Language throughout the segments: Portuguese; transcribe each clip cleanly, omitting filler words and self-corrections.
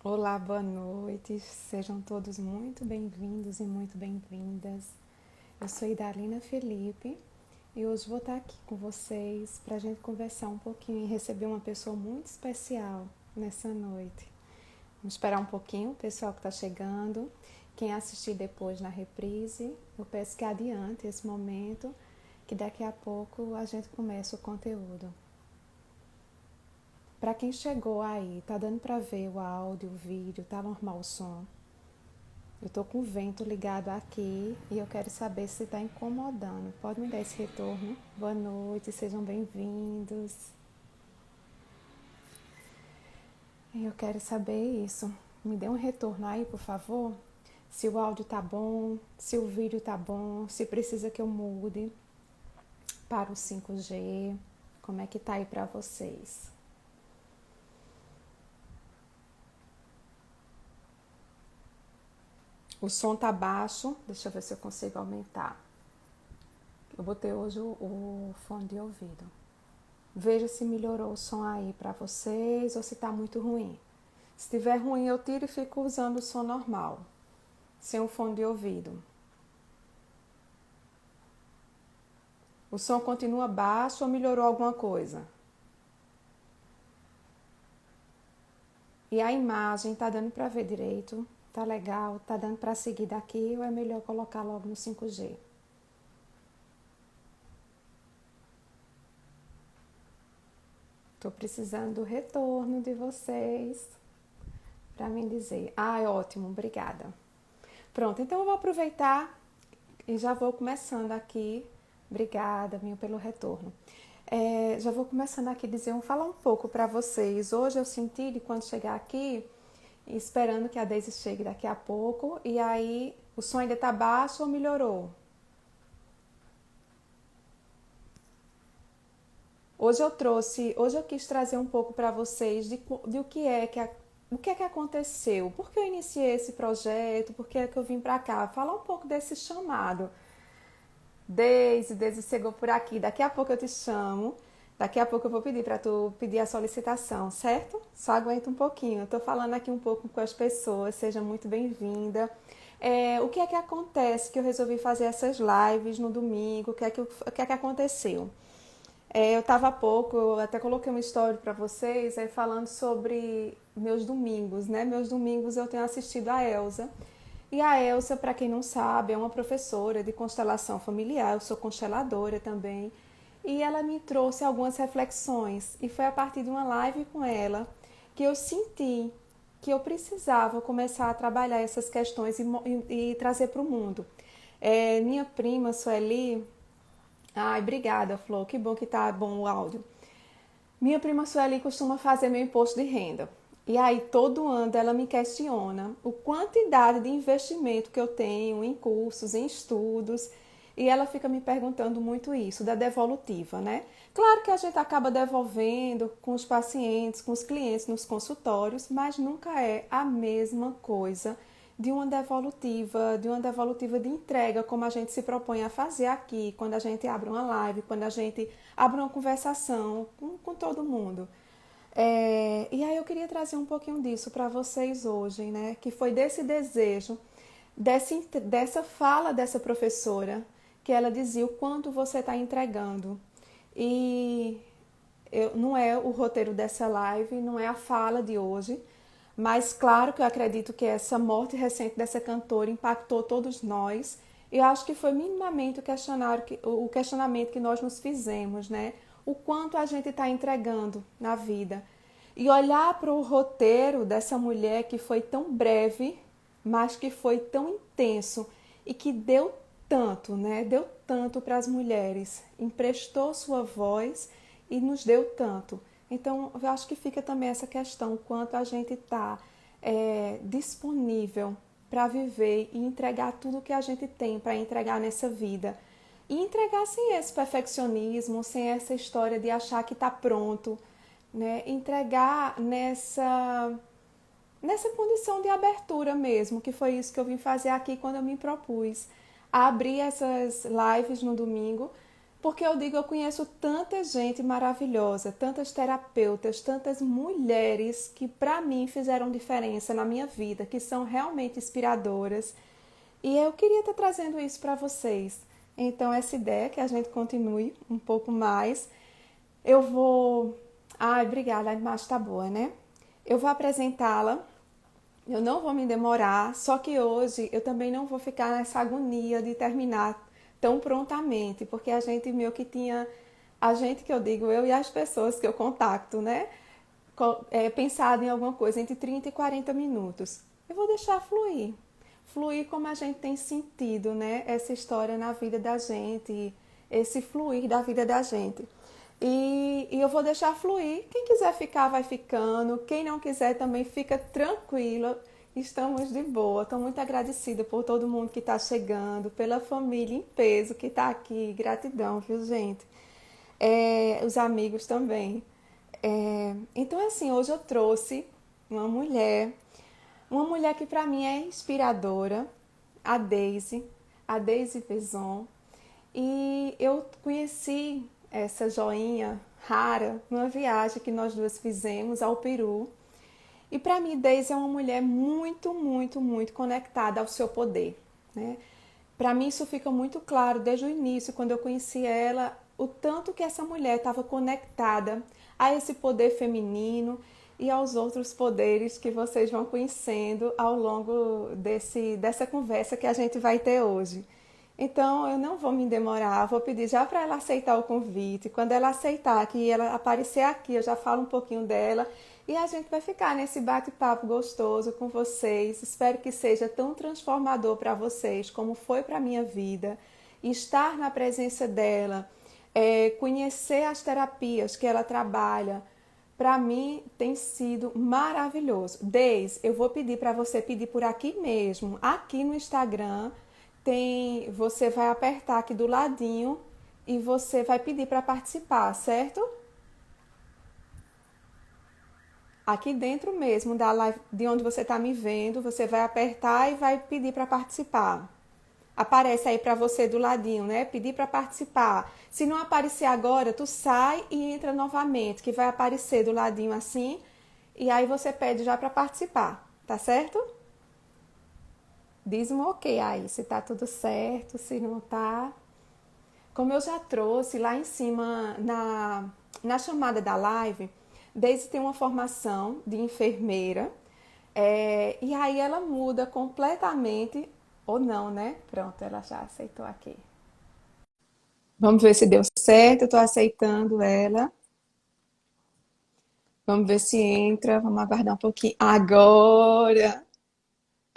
Olá, boa noite. Sejam todos muito bem-vindos e muito bem-vindas. Eu sou Idalina Felipe e hoje vou estar aqui com vocês para a gente conversar um pouquinho e receber uma pessoa muito especial nessa noite. Vamos esperar um pouquinho o pessoal que está chegando. Quem assistir depois na reprise, eu peço que adiante esse momento, que daqui a pouco a gente começa o conteúdo. Para quem chegou aí, tá dando para ver o áudio, o vídeo, tá normal o som? Eu tô com o vento ligado aqui e eu quero saber se está incomodando. Pode me dar esse retorno? Boa noite, sejam bem-vindos. Eu quero saber isso. Me dê um retorno aí, por favor. Se o áudio tá bom, se o vídeo tá bom, se precisa que eu mude para o 5G. Como é que tá aí para vocês? O som tá baixo. Deixa eu ver se eu consigo aumentar. Eu botei hoje o fone de ouvido. Veja se melhorou o som aí para vocês ou se está muito ruim. Se estiver ruim, eu tiro e fico usando o som normal, sem o fone de ouvido. O som continua baixo ou melhorou alguma coisa? E a imagem, tá dando para ver direito? Tá legal? Tá dando para seguir daqui ou é melhor colocar logo no 5G? Tô precisando do retorno de vocês para me dizer. Ah, é ótimo, obrigada. Pronto, então eu vou aproveitar e já vou começando aqui. Obrigada, minha, pelo retorno. Já vou começando aqui falar um pouco para vocês. Hoje eu senti de quando chegar aqui, esperando que a Daisy chegue daqui a pouco, e aí o som ainda tá baixo ou melhorou? Hoje eu quis trazer um pouco para vocês de o que é que aconteceu, por que eu iniciei esse projeto, por que é que eu vim para cá, falar um pouco desse chamado. Deise chegou por aqui. Daqui a pouco eu te chamo. Daqui a pouco eu vou pedir para tu pedir a solicitação, certo? Só aguenta um pouquinho. Eu tô falando aqui um pouco com as pessoas. Seja muito bem-vinda. O que é que acontece que eu resolvi fazer essas lives no domingo? O que é que aconteceu? Eu estava há pouco, eu até coloquei uma história para vocês, falando sobre meus domingos, né? Meus domingos eu tenho assistido a Elsa. E a Elsa, para quem não sabe, é uma professora de constelação familiar, eu sou consteladora também. E ela me trouxe algumas reflexões. E foi a partir de uma live com ela que eu senti que eu precisava começar a trabalhar essas questões e trazer para o mundo. Minha prima, Sueli. Ai, obrigada, Flor. Que bom que tá bom o áudio. Minha prima Sueli costuma fazer meu imposto de renda. E aí, todo ano, ela me questiona a quantidade de investimento que eu tenho em cursos, em estudos. E ela fica me perguntando muito isso, da devolutiva, né? Claro que a gente acaba devolvendo com os pacientes, com os clientes nos consultórios, mas nunca é a mesma coisa de uma devolutiva de entrega, como a gente se propõe a fazer aqui, quando a gente abre uma live, quando a gente abre uma conversação com todo mundo. E aí eu queria trazer um pouquinho disso para vocês hoje, né? Que foi desse desejo, dessa fala dessa professora, que ela dizia o quanto você está entregando. E não é o roteiro dessa live, não é a fala de hoje, mas claro que eu acredito que essa morte recente dessa cantora impactou todos nós. E eu acho que foi minimamente o questionamento que nós nos fizemos, né? O quanto a gente está entregando na vida. E olhar para o roteiro dessa mulher que foi tão breve, mas que foi tão intenso e que deu tanto, né? Deu tanto para as mulheres, emprestou sua voz e nos deu tanto. Então, eu acho que fica também essa questão, quanto a gente está disponível para viver e entregar tudo que a gente tem para entregar nessa vida. E entregar sem esse perfeccionismo, sem essa história de achar que está pronto, né? Entregar nessa condição de abertura mesmo, que foi isso que eu vim fazer aqui quando eu me propus a abrir essas lives no domingo Porque eu digo, eu conheço tanta gente maravilhosa, tantas terapeutas, tantas mulheres que para mim fizeram diferença na minha vida, que são realmente inspiradoras. E eu queria estar trazendo isso para vocês. Então, essa ideia é que a gente continue um pouco mais. Eu vou. Ai, obrigada, a imagem tá boa, né? Eu vou apresentá-la. Eu não vou me demorar, só que hoje eu também não vou ficar nessa agonia de terminar tão prontamente, porque a gente meio que tinha, a gente que eu digo, eu e as pessoas que eu contacto, né? Pensado em alguma coisa entre 30 e 40 minutos. Eu vou deixar fluir. Fluir como a gente tem sentido, né? Essa história na vida da gente, esse fluir da vida da gente. E eu vou deixar fluir. Quem quiser ficar, vai ficando. Quem não quiser também fica tranquila. Estamos de boa. Estou muito agradecida por todo mundo que está chegando, pela família em peso que está aqui. Gratidão, viu, gente? Os amigos também. Então, assim, hoje eu trouxe uma uma mulher que para mim é inspiradora, a a Daisy Vezon. E eu conheci essa joinha rara numa viagem que nós duas fizemos ao Peru. E para mim, Daisy é uma mulher muito conectada ao seu poder, né? Para mim isso fica muito claro desde o início, quando eu conheci ela, o tanto que essa mulher estava conectada a esse poder feminino e aos outros poderes que vocês vão conhecendo ao longo dessa conversa que a gente vai ter hoje. Então, eu não vou me demorar, vou pedir já para ela aceitar o convite. Quando ela aceitar, que ela aparecer aqui, eu já falo um pouquinho dela e a gente vai ficar nesse bate-papo gostoso com vocês. Espero que seja tão transformador para vocês como foi para a minha vida. Estar na presença dela, conhecer as terapias que ela trabalha, para mim tem sido maravilhoso. Deise, eu vou pedir para você pedir por aqui mesmo, aqui no Instagram, você vai apertar aqui do ladinho e você vai pedir para participar, certo? Aqui dentro mesmo da live, de onde você está me vendo, você vai apertar e vai pedir para participar. Aparece aí para você do ladinho, né? Pedir para participar. Se não aparecer agora, tu sai e entra novamente, que vai aparecer do ladinho assim, e aí você pede já para participar, tá certo? Diz um ok aí, se tá tudo certo, se não tá. Como eu já trouxe lá em cima na chamada da live, Daisy tem uma formação de enfermeira, e aí ela muda completamente, ou não, né? Pronto, ela já aceitou aqui. Vamos ver se deu certo, eu tô aceitando ela. Vamos ver se entra, vamos aguardar um pouquinho. Agora!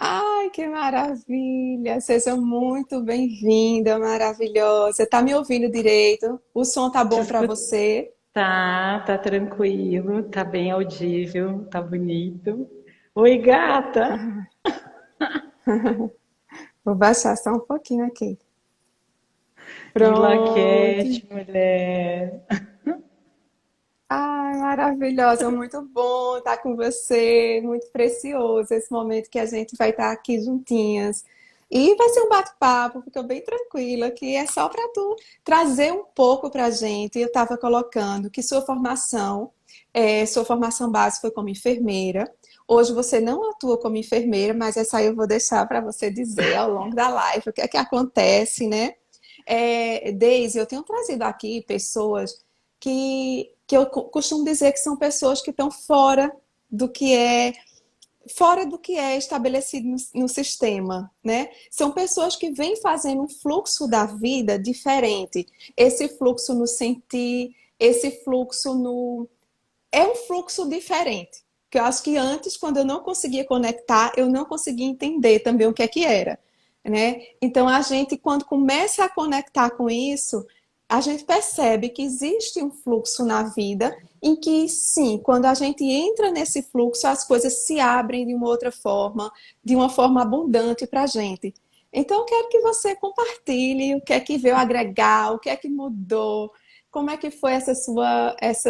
Ai, que maravilha! Seja muito bem-vinda, maravilhosa. Tá me ouvindo direito? O som tá Te bom para escutar. você? Tá tranquilo, tá bem audível, tá bonito. Oi, gata! Vou baixar só um pouquinho aqui. De Pronto. laquete, mulher. Ai, maravilhosa, muito bom estar com você, muito precioso esse momento que a gente vai estar aqui juntinhas. E vai ser um bate-papo, fica bem tranquila, que é só para tu trazer um pouco para a gente. Eu estava colocando que sua formação base foi como enfermeira. Hoje você não atua como enfermeira, mas essa aí eu vou deixar para você dizer ao longo da live o que é que acontece, né? Deise, eu tenho trazido aqui pessoas que eu costumo dizer que são pessoas que estão do que é fora do que é estabelecido no sistema, né? São pessoas que vêm fazendo um fluxo da vida diferente. Esse fluxo no sentir, esse fluxo no é um fluxo diferente. Que eu acho que antes, quando eu não conseguia conectar, eu não conseguia entender também o que era, né? Então a gente, quando começa a conectar com isso, a gente percebe que existe um fluxo na vida em que, sim, quando a gente entra nesse fluxo, as coisas se abrem de uma outra forma, de uma forma abundante para a gente. Então, eu quero que você compartilhe o que é que veio agregar, o que é que mudou, como é que foi essa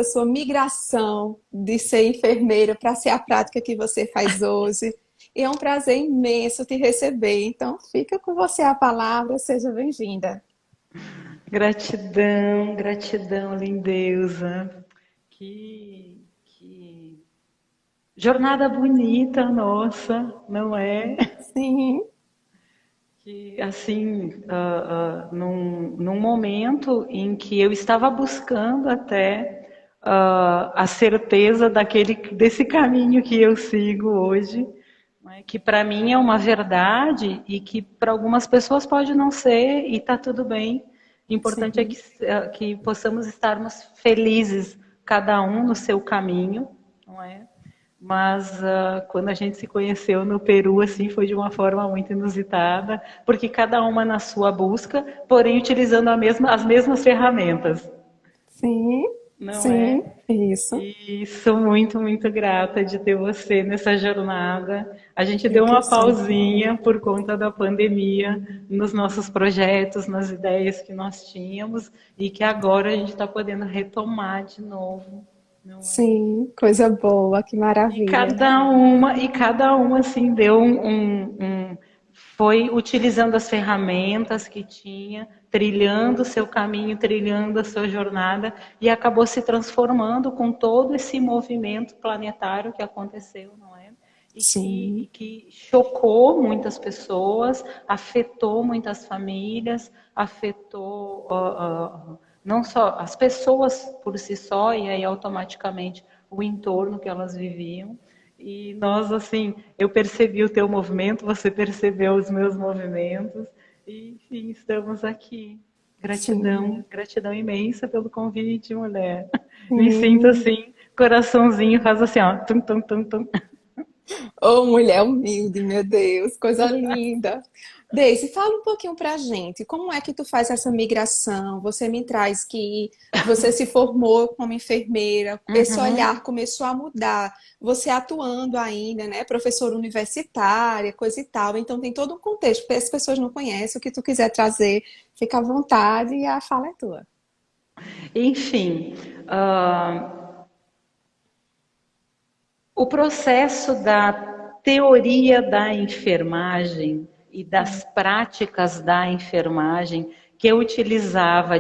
sua migração de ser enfermeira para ser a prática que você faz hoje? E é um prazer imenso te receber. Então, fica com você a palavra, seja bem-vinda. Gratidão, gratidão, lindeza. Que jornada bonita nossa, não é? Sim, Que assim, num momento em que eu estava buscando até a certeza desse caminho que eu sigo hoje, não é? Que para mim é uma verdade e que para algumas pessoas pode não ser e está tudo bem. O importante é sim. que possamos estarmos felizes, cada um no seu caminho, não é? Mas quando a gente se conheceu no Peru, assim, foi de uma forma muito inusitada, porque cada uma na sua busca, porém utilizando as mesmas ferramentas, Sim, não sim, é? isso. E sou muito, muito grata de ter você nessa jornada. A gente Eu deu que uma sou. pausinha por conta da pandemia nos nossos projetos, nas ideias que nós tínhamos, e que agora a gente está podendo retomar de novo, não é? Sim, coisa boa, que maravilha. E cada uma assim deu foi utilizando as ferramentas que tinha, trilhando o seu caminho, trilhando a sua jornada e acabou se transformando com todo esse movimento planetário que aconteceu, não é? E Sim, que chocou muitas pessoas, afetou muitas famílias, afetou não só as pessoas por si só e aí automaticamente o entorno que elas viviam. E nós, assim, eu percebi o teu movimento, você percebeu os meus movimentos, e enfim, estamos aqui. sim, Gratidão, gratidão imensa pelo convite, mulher. Me sinto sim. assim, coraçãozinho faz assim, ó, tum, tum, tum, tum. Ô, mulher humilde, meu Deus, coisa linda. Deise, fala um pouquinho pra gente, como é que tu faz essa migração? Você me traz que você se formou como enfermeira, esse Uhum. olhar começou a mudar, você atuando ainda, né, professora universitária, coisa e tal, então tem todo um contexto, porque as pessoas não conhecem, o que tu quiser trazer, fica à vontade e a fala é tua. Enfim, o processo da teoria da enfermagem e das práticas da enfermagem que eu utilizava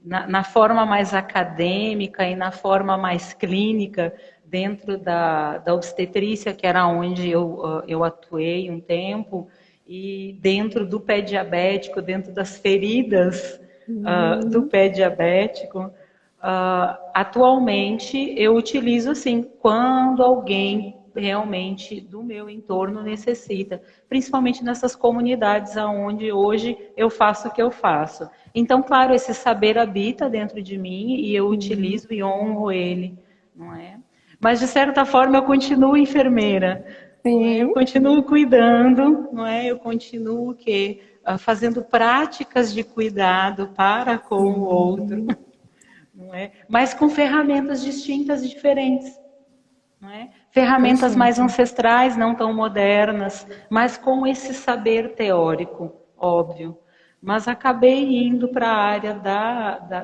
na forma mais acadêmica e na forma mais clínica dentro da obstetrícia, que era onde eu atuei um tempo, e dentro do pé diabético, dentro das feridas do Hum, pé diabético, atualmente eu utilizo assim quando alguém realmente do meu entorno necessita, principalmente nessas comunidades aonde hoje eu faço o que eu faço. Então, claro, esse saber habita dentro de mim e eu hum, utilizo e honro ele, não é? Mas de certa forma eu continuo enfermeira, não é? Eu sim, continuo cuidando, não é? Eu continuo o quê? Fazendo práticas de cuidado para com o outro, sim, não é? Mas com ferramentas distintas e diferentes, não é? Ferramentas mais perfeito. ancestrais, não tão modernas, mas com esse saber teórico, óbvio. Mas acabei indo para a área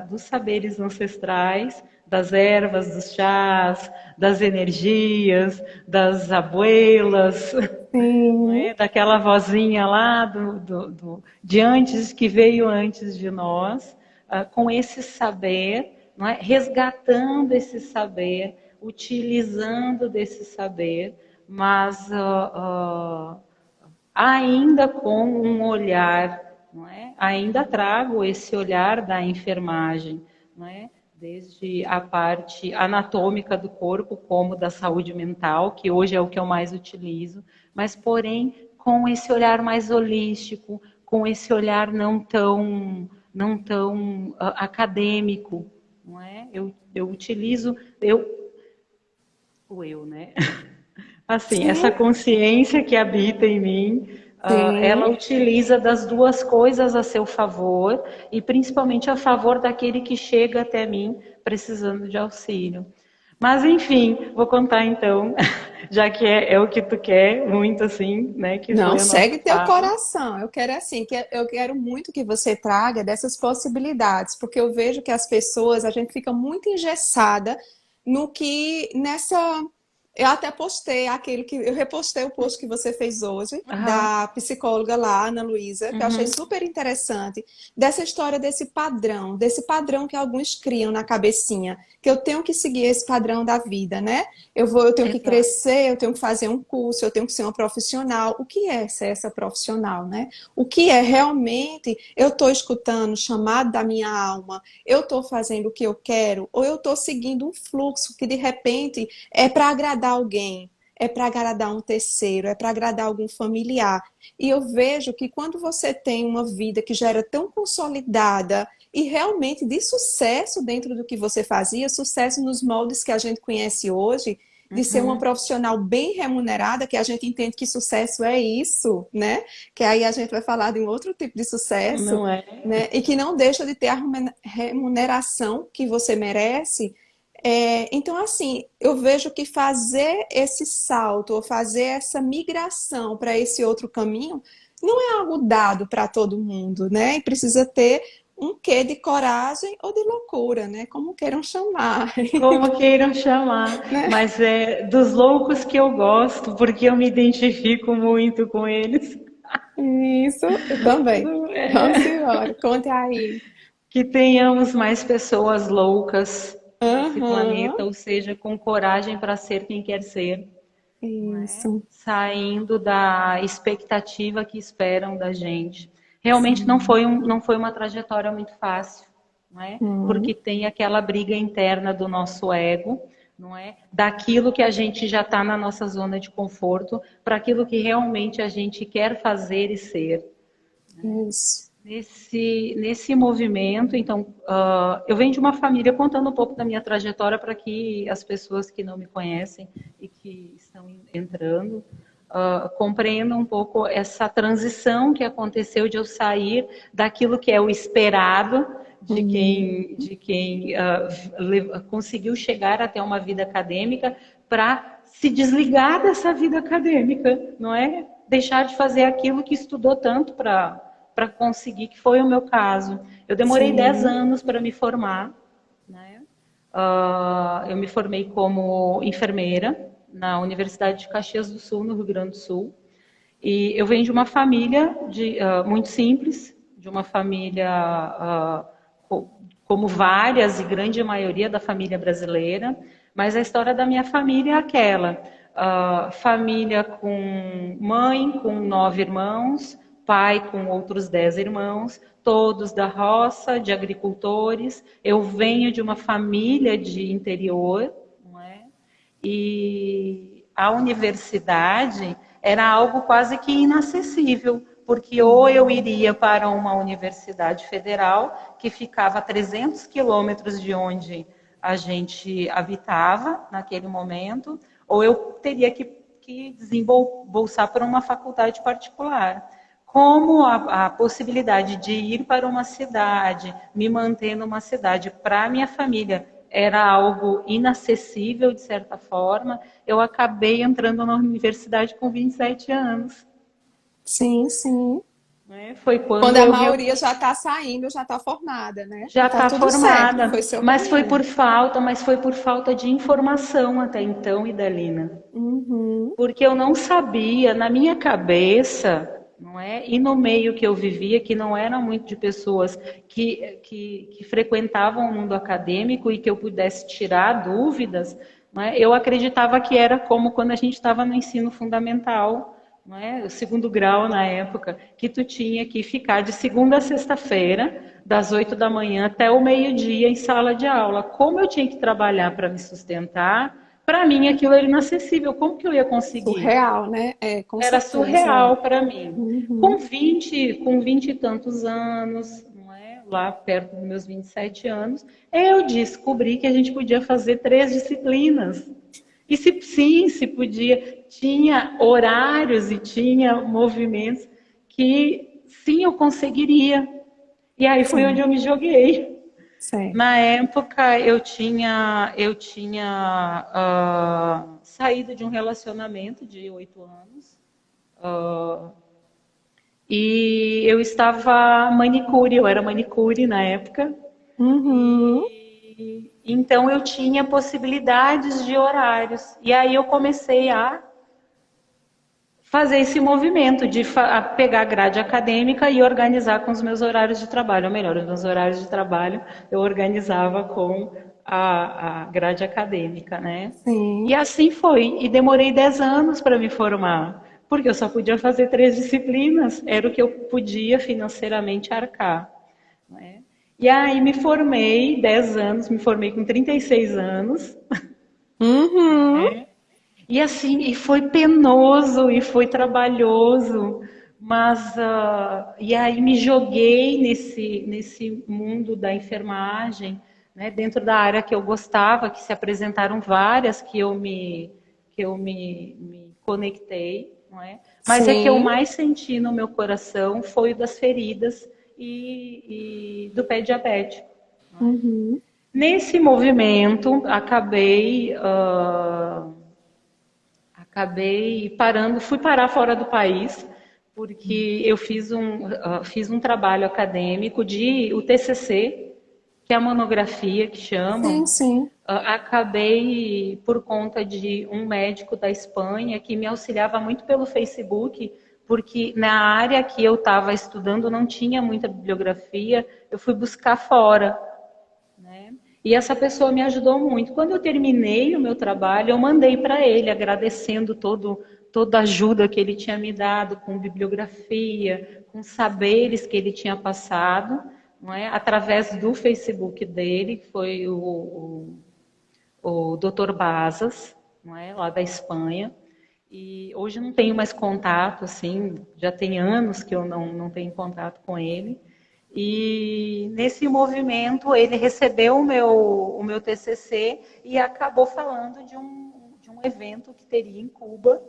dos saberes ancestrais, das ervas, dos chás, das energias, das abuelas, não Sim, é? Daquela vozinha lá de antes, que veio antes de nós, com esse saber, não é? Resgatando esse saber, utilizando desse saber, mas ainda com um olhar, não é? Ainda trago esse olhar da enfermagem, não é? Desde a parte anatômica do corpo, como da saúde mental, que hoje é o que eu mais utilizo, mas porém com esse olhar mais holístico, com esse olhar não tão acadêmico, não é? Eu utilizo o eu, né? Assim, essa sim, consciência que habita em mim, ela sim. utiliza das duas coisas a seu favor e principalmente a favor daquele que chega até mim precisando de auxílio. Mas enfim, vou contar então, já que é o que tu quer, muito assim, né, que Não, foi o nosso segue teu papo. coração. Eu quero assim, eu quero muito que você traga dessas possibilidades, porque eu vejo que as pessoas, a gente fica muito engessada no que nessa Eu até postei aquele que eu repostei o post que você fez hoje, Aham. da psicóloga lá, Ana Luísa, que eu achei Uhum. super interessante, dessa história desse padrão que alguns criam na cabecinha, que eu tenho que seguir esse padrão da vida, né? Eu tenho que Exato. crescer, eu tenho que fazer um curso, eu tenho que ser uma profissional. O que é ser essa profissional, né? O que é realmente eu estou escutando o chamado da minha alma, eu estou fazendo o que eu quero, ou eu estou seguindo um fluxo que de repente é para agradar alguém, é para agradar um terceiro, é para agradar algum familiar. E eu vejo que quando você tem uma vida que já era tão consolidada e realmente de sucesso dentro do que você fazia, sucesso nos moldes que a gente conhece hoje, de ser uma Uhum. profissional bem remunerada, que a gente entende que sucesso é isso, né? Que aí a gente vai falar de um outro tipo de sucesso, Não é? né? E que não deixa de ter a remuneração que você merece. Então, assim, eu vejo que fazer esse salto ou fazer essa migração para esse outro caminho não é algo dado para todo mundo, né? E precisa ter um quê de coragem ou de loucura, né? Como queiram chamar, Como queiram chamar, né? mas é dos loucos que eu gosto, porque eu me identifico muito com eles. Isso, eu também. Vamos É. embora, conte aí. Que tenhamos mais pessoas loucas nesse Aham, planeta, ou seja, com coragem para ser quem quer ser, não é? isso. Saindo da expectativa que esperam da gente. Realmente Sim. não foi uma trajetória muito fácil, não é? Hum, Porque tem aquela briga interna do nosso ego, não é? Daquilo que a gente já está na nossa zona de conforto, para aquilo que realmente a gente quer fazer e ser. isso. Nesse movimento, então, eu venho de uma família, contando um pouco da minha trajetória para que as pessoas que não me conhecem e que estão entrando compreendam um pouco essa transição que aconteceu de eu sair daquilo que é o esperado Hum, de quem conseguiu chegar até uma vida acadêmica para se desligar dessa vida acadêmica, não é? Deixar de fazer aquilo que estudou tanto para conseguir, que foi o meu caso. Eu demorei 10 sim. anos para me formar, né? Eu me formei como enfermeira na Universidade de Caxias do Sul, no Rio Grande do Sul. E eu venho de uma família muito simples, de uma família como várias e grande maioria da família brasileira, mas a história da minha família é aquela: família com mãe, com 9 irmãos, pai com outros 10 irmãos, todos da roça, de agricultores. Eu venho de uma família de interior, não é? E a universidade era algo quase que inacessível, porque ou eu Hum, iria para uma universidade federal, que ficava a 300 quilômetros de onde a gente habitava naquele momento, ou eu teria que desembolsar para uma faculdade particular. Como a possibilidade de ir para uma cidade, me manter numa cidade para minha família era algo inacessível, de certa forma, eu acabei entrando na universidade com 27 anos. sim, sim. Né? Foi Quando quando a eu maioria já está saindo, já está formada, né? E já tá está tudo certo, foi formada, seu caminho. mas foi por falta de informação até então, Idalina. Uhum, Porque eu não sabia, na minha cabeça, não é? E no meio que eu vivia, que não era muito de pessoas que frequentavam o mundo acadêmico e que eu pudesse tirar dúvidas, não é? Eu acreditava que era como quando a gente estava no ensino fundamental, não é? O segundo grau na época, que tu tinha que ficar de segunda a sexta-feira, das 8 da manhã até o meio-dia em sala de aula. Como eu tinha que trabalhar para me sustentar, para mim aquilo era inacessível. Como que eu ia conseguir? surreal, né? É, com Era certeza. É. surreal para mim. Uhum, Com 20 e tantos anos, não é? Lá perto dos meus 27 anos, eu descobri que a gente podia fazer 3 disciplinas. E se podia, tinha horários e tinha movimentos que sim, eu conseguiria. E aí foi onde sim, eu me joguei. certo. Na época eu tinha saído de um relacionamento de 8 anos e eu estava manicure, eu era manicure na época Uhum, Então eu tinha possibilidades de horários. E aí eu comecei a fazer esse movimento de pegar a grade acadêmica e organizar com os meus horários de trabalho. Ou melhor, os meus horários de trabalho eu organizava com a grade acadêmica, né? E Sim. assim foi. E demorei 10 anos para me formar, porque eu só podia fazer 3 disciplinas, era o que eu podia financeiramente arcar. Né? E aí me formei, 10 anos, me formei com 36 anos. Uhum. E assim, e foi penoso e foi trabalhoso, mas e aí me joguei nesse mundo da enfermagem, né, dentro da área que eu gostava, que se apresentaram várias que eu me conectei, não é? Mas a que eu Sim. mais senti no meu coração foi o das feridas e do pé diabético. Uhum. Nesse movimento, acabei parando, fui parar fora do país, porque eu fiz um trabalho acadêmico de o TCC, que é a monografia que Sim, chamam. sim. Acabei por conta de um médico da Espanha que me auxiliava muito pelo Facebook, porque na área que eu estava estudando não tinha muita bibliografia, eu fui buscar fora. Né? E essa pessoa me ajudou muito. Quando eu terminei o meu trabalho, eu mandei para ele, agradecendo toda a ajuda que ele tinha me dado, com bibliografia, com saberes que ele tinha passado, não é? Através do Facebook dele, que foi o Dr. Bazas, não é? Lá da Espanha. E hoje não tenho mais contato, assim, já tem anos que eu não tenho contato com ele. E nesse movimento ele recebeu o meu TCC e acabou falando de um evento que teria em Cuba,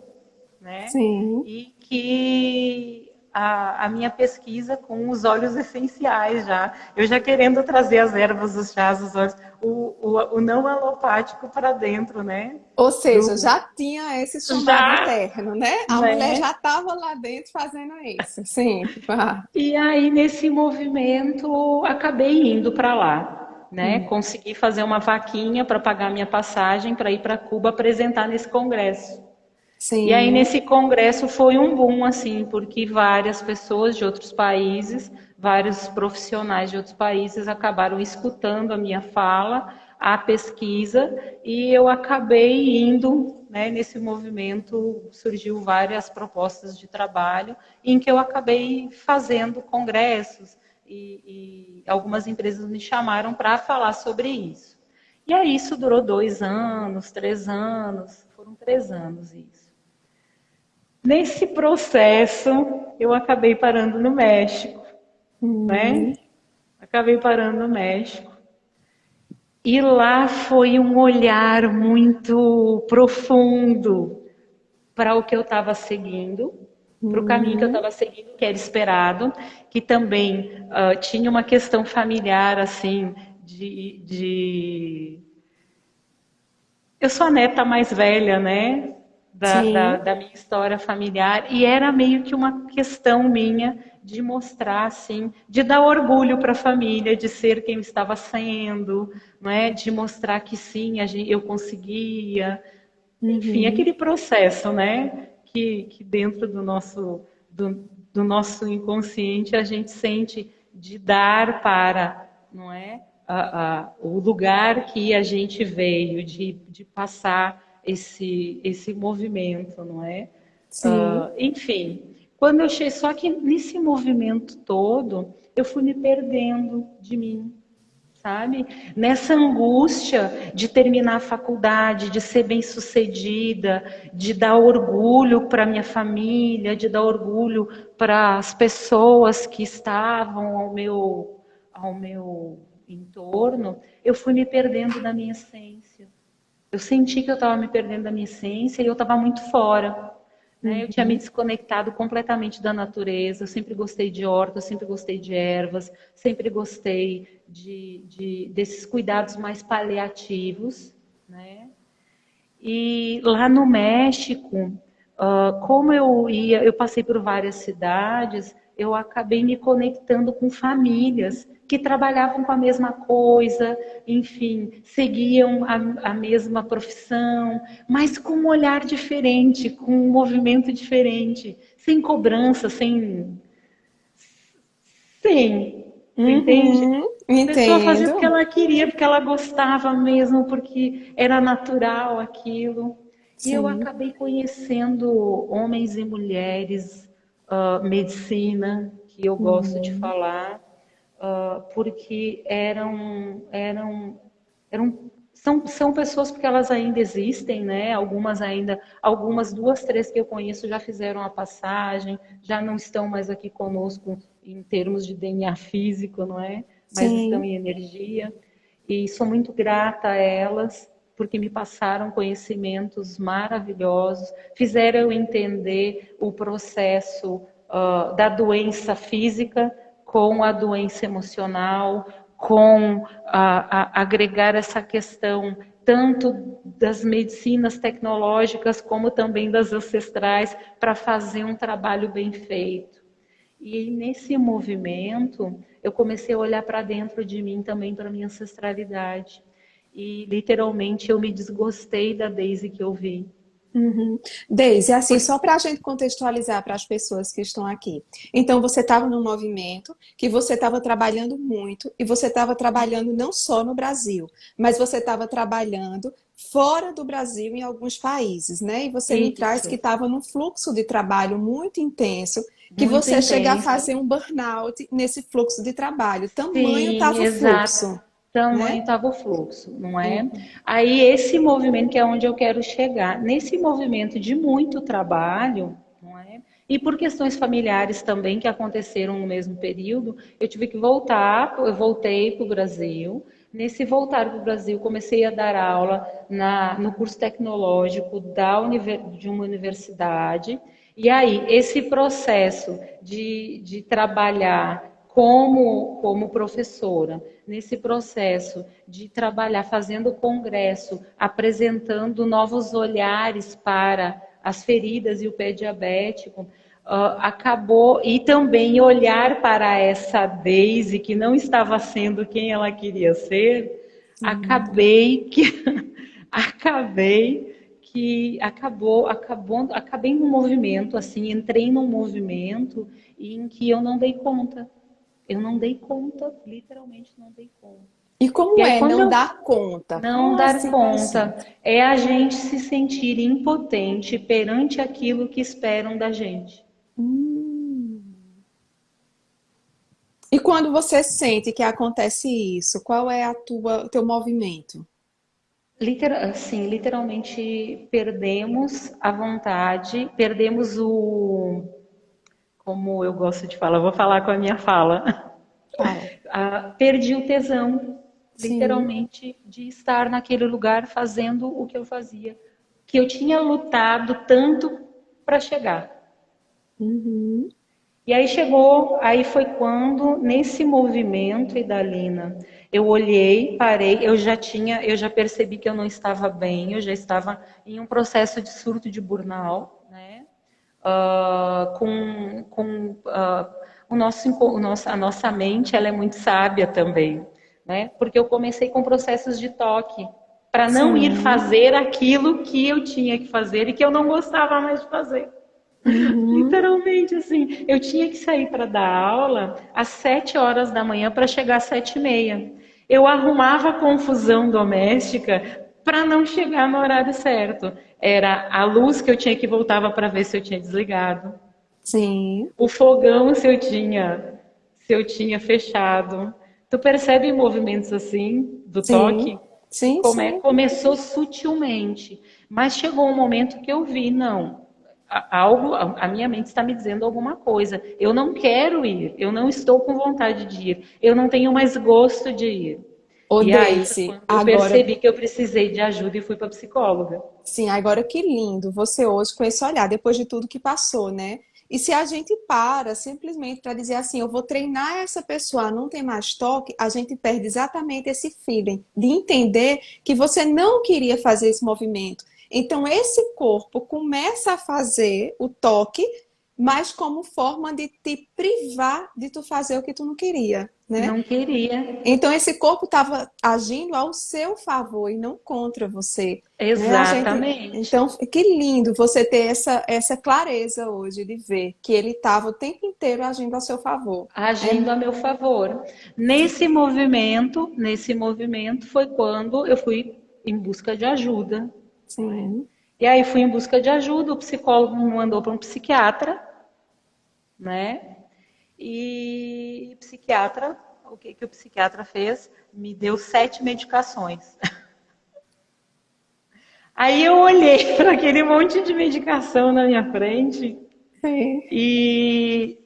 né? Sim. E que a minha pesquisa com os óleos essenciais já, eu já querendo trazer as ervas, os chás, os óleos, o não alopático para dentro, né? Ou seja, Do, já tinha esse chamado já, interno, né? A mulher né? já estava lá dentro fazendo isso. Sim. Vá. E aí, nesse movimento, acabei indo para lá, né? Hum. Consegui fazer uma vaquinha para pagar minha passagem para ir para Cuba apresentar nesse congresso. E aí, Sim. nesse congresso, foi um boom, assim, porque várias pessoas de outros países, vários profissionais de outros países acabaram escutando a minha fala, a pesquisa, e eu acabei indo, né, nesse movimento, surgiu várias propostas de trabalho, em que eu acabei fazendo congressos, e algumas empresas me chamaram para falar sobre isso. E aí isso durou 2 anos, 3 anos, foram 3 anos isso. Nesse processo, eu acabei parando no México, né? Hum. Acabei parando no México. E lá foi um olhar muito profundo para o que eu estava seguindo, para o caminho que eu Hum. estava seguindo, que era esperado, que também tinha uma questão familiar, assim, eu sou a neta mais velha, né? Da, da, Sim. da minha história familiar, e era meio que uma questão minha de mostrar, assim, de dar orgulho para a família, de ser quem eu estava sendo, não é? De mostrar que sim, eu conseguia. Enfim, Uhum. aquele processo, né? Que dentro do nosso inconsciente a gente sente de dar para, não é? O lugar que a gente veio, de passar esse movimento, não é? Sim. Enfim, quando eu cheguei, só que nesse movimento todo, eu fui me perdendo de mim, sabe? Nessa angústia de terminar a faculdade, de ser bem-sucedida, de dar orgulho para minha família, de dar orgulho para as pessoas que estavam ao meu entorno, eu fui me perdendo da minha essência. Eu senti que eu estava me perdendo da minha essência e eu estava muito fora. Né? Eu tinha me Uhum. desconectado completamente da natureza. Eu sempre gostei de horta, eu sempre gostei de ervas, sempre gostei desses cuidados mais paliativos. Né? E lá no México Como eu passei por várias cidades, eu acabei me conectando com famílias que trabalhavam com a mesma coisa, enfim, seguiam a mesma profissão, mas com um olhar diferente, com um movimento diferente, sem cobrança, sem, você entende? Uhum, A pessoa fazia porque entendo. ela queria, porque ela gostava mesmo, porque era natural aquilo. E eu Sim. acabei conhecendo homens e mulheres, medicina, que eu gosto de Uhum. falar, porque são pessoas porque elas ainda existem, né? Algumas duas, três que eu conheço já fizeram a passagem, já não estão mais aqui conosco em termos de DNA físico, não é? Mas estão Sim. em energia. E sou muito grata a elas, porque me passaram conhecimentos maravilhosos, fizeram eu entender o processo da doença física com a doença emocional, com agregar essa questão tanto das medicinas tecnológicas como também das ancestrais para fazer um trabalho bem feito. E nesse movimento, eu comecei a olhar para dentro de mim também, para minha ancestralidade. E literalmente eu me desgostei da Daisy que eu vi. Uhum. Deise, assim, só para a gente contextualizar para as pessoas que estão aqui. Então, você estava num movimento que você estava trabalhando muito e você estava trabalhando não só no Brasil, mas você estava trabalhando fora do Brasil em alguns países, né? E você me traz que Isso, estava num fluxo de trabalho muito intenso, que muito você chega a intenso. fazer um burnout nesse fluxo de trabalho. Tamanho Sim, estava o exato. fluxo, Tamanho né? estava o fluxo, não é? Uhum. Aí esse movimento que é onde eu quero chegar, nesse movimento de muito trabalho, não é? E por questões familiares também que aconteceram no mesmo período, eu tive que voltar, eu voltei para o Brasil. Nesse voltar para o Brasil, comecei a dar aula no curso tecnológico de uma universidade. E aí, esse processo de trabalhar como professora, nesse processo de trabalhar, fazendo congresso, apresentando novos olhares para as feridas e o pé diabético, acabou, e também olhar para essa Daisy que não estava sendo quem ela queria ser, Sim. acabei num movimento assim, entrei num movimento em que eu não dei conta. Eu não dei conta, literalmente não dei conta. E E como aí, é quando não eu dar conta? não Qual a dar situação? conta, é a gente se sentir impotente perante aquilo que esperam da gente. Hum. E quando você sente que acontece isso, qual é o teu movimento? Assim, literalmente perdemos a vontade, perdemos como eu gosto de falar, eu vou falar com a minha fala. Fala. Perdi o tesão, Sim. literalmente, de estar naquele lugar fazendo o que eu fazia, que eu tinha lutado tanto para chegar. Uhum. E aí chegou, aí foi quando, nesse movimento, Idalina, eu olhei, parei, eu já percebi que eu não estava bem, eu já estava em um processo de surto de burnout, né? A nossa mente ela é muito sábia também, né? Porque eu comecei com processos de toque para não ir Sim. fazer aquilo que eu tinha que fazer e que eu não gostava mais de fazer. Uhum. Literalmente assim, eu tinha que sair para dar aula às 7 horas da manhã para chegar às 7h30. Eu arrumava confusão doméstica para não chegar no horário certo. Era a luz que eu tinha que voltava para ver se eu tinha desligado. Sim. O fogão se eu tinha fechado. Tu percebe movimentos assim do Sim. toque? E Sim, sim. começou sutilmente, mas chegou um momento que eu vi, não, a minha mente está me dizendo alguma coisa. Eu não quero ir, eu não estou com vontade de ir, eu não tenho mais gosto de ir. Ô, E aí foi Daisy, quando eu agora, percebi que eu precisei de ajuda e fui para psicóloga. sim, agora que lindo você hoje com esse olhar, depois de tudo que passou, né? E se a gente para simplesmente para dizer assim, eu vou treinar essa pessoa a não ter mais toque, a gente perde exatamente esse feeling de entender que você não queria fazer esse movimento. Então, esse corpo começa a fazer o toque, mas como forma de te privar de tu fazer o que tu não queria, né? Não queria. Então, esse corpo estava agindo ao seu favor e não contra você, né? Exatamente. Então, que lindo você ter essa clareza hoje de ver que ele estava o tempo inteiro agindo a seu favor. Agindo É, a meu favor. Nesse movimento foi quando eu fui em busca de ajuda, não é? sim. E aí fui em busca de ajuda, o psicólogo me mandou para um psiquiatra, né? E o que que o psiquiatra fez? Me deu 7 medicações. Aí eu olhei para aquele monte de medicação na minha frente Sim. e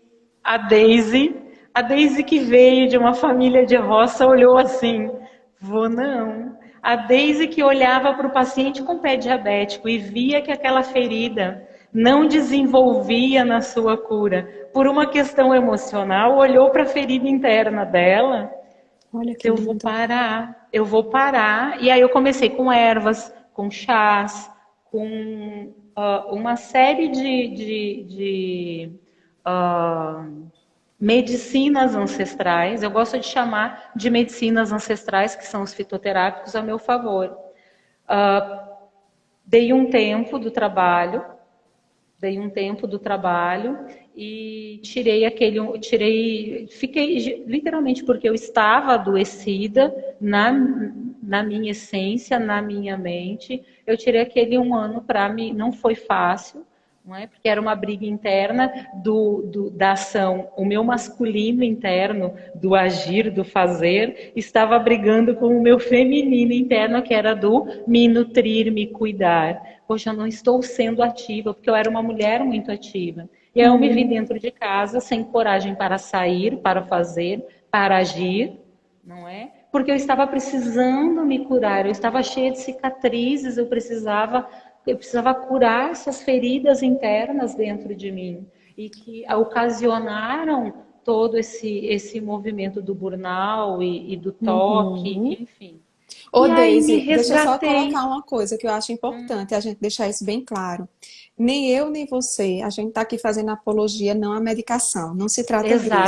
a Daisy, a Daisy que veio de uma família de roça, olhou assim: vou não. A Daisy que olhava para o paciente com pé diabético e via que aquela ferida não desenvolvia na sua cura por uma questão emocional, olhou para a ferida interna dela. Olha Disse, que lindo. eu vou parar. E aí eu comecei com ervas, com chás, com uma série de medicinas ancestrais. Eu gosto de chamar de medicinas ancestrais, que são os fitoterápicos, a meu favor. Dei um tempo do trabalho, e fiquei literalmente porque eu estava adoecida na minha essência, na minha mente. Eu tirei aquele 1 ano para mim, não foi fácil, não é? Porque era uma briga interna da ação. O meu masculino interno, do agir, do fazer, estava brigando com o meu feminino interno, que era do me nutrir, me cuidar. Poxa, eu não estou sendo ativa, porque eu era uma mulher muito ativa. E aí eu me vi Uhum. dentro de casa, sem coragem para sair, para fazer, para agir, não é? Porque eu estava precisando me curar, eu estava cheia de cicatrizes, eu precisava curar essas feridas internas dentro de mim e que ocasionaram todo esse movimento do burnout e do toque, Uhum. enfim. Ô, E aí me Daisy, deixa eu só resgatei. colocar uma coisa que eu acho importante a gente deixar isso bem claro. Nem eu, nem você, a gente está aqui fazendo apologia não à medicação, não se trata disso, né?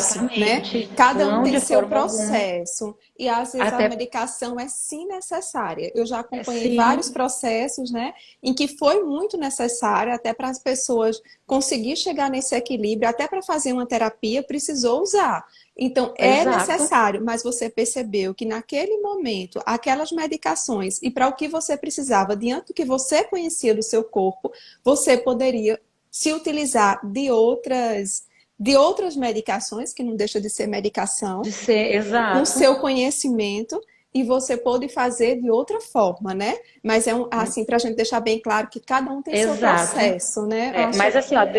Exatamente. Cada um Não, tem de seu forma alguma. processo e às vezes a Até medicação é sim necessária. Eu já acompanhei vários sim, processos, né, em que foi muito necessário até para as pessoas conseguir chegar nesse equilíbrio, até para fazer uma terapia precisou usar. Então, é exato, necessário, mas você percebeu que naquele momento, aquelas medicações e para o que você precisava, diante do que você conhecia do seu corpo, você poderia se utilizar de outras medicações, que não deixa de ser medicação, de ser com exato. seu conhecimento e você pôde fazer de outra forma, né? Mas é assim para a gente deixar bem claro que cada um tem seu Exato. processo, né? Eu É, acho mas assim, ó, lindo.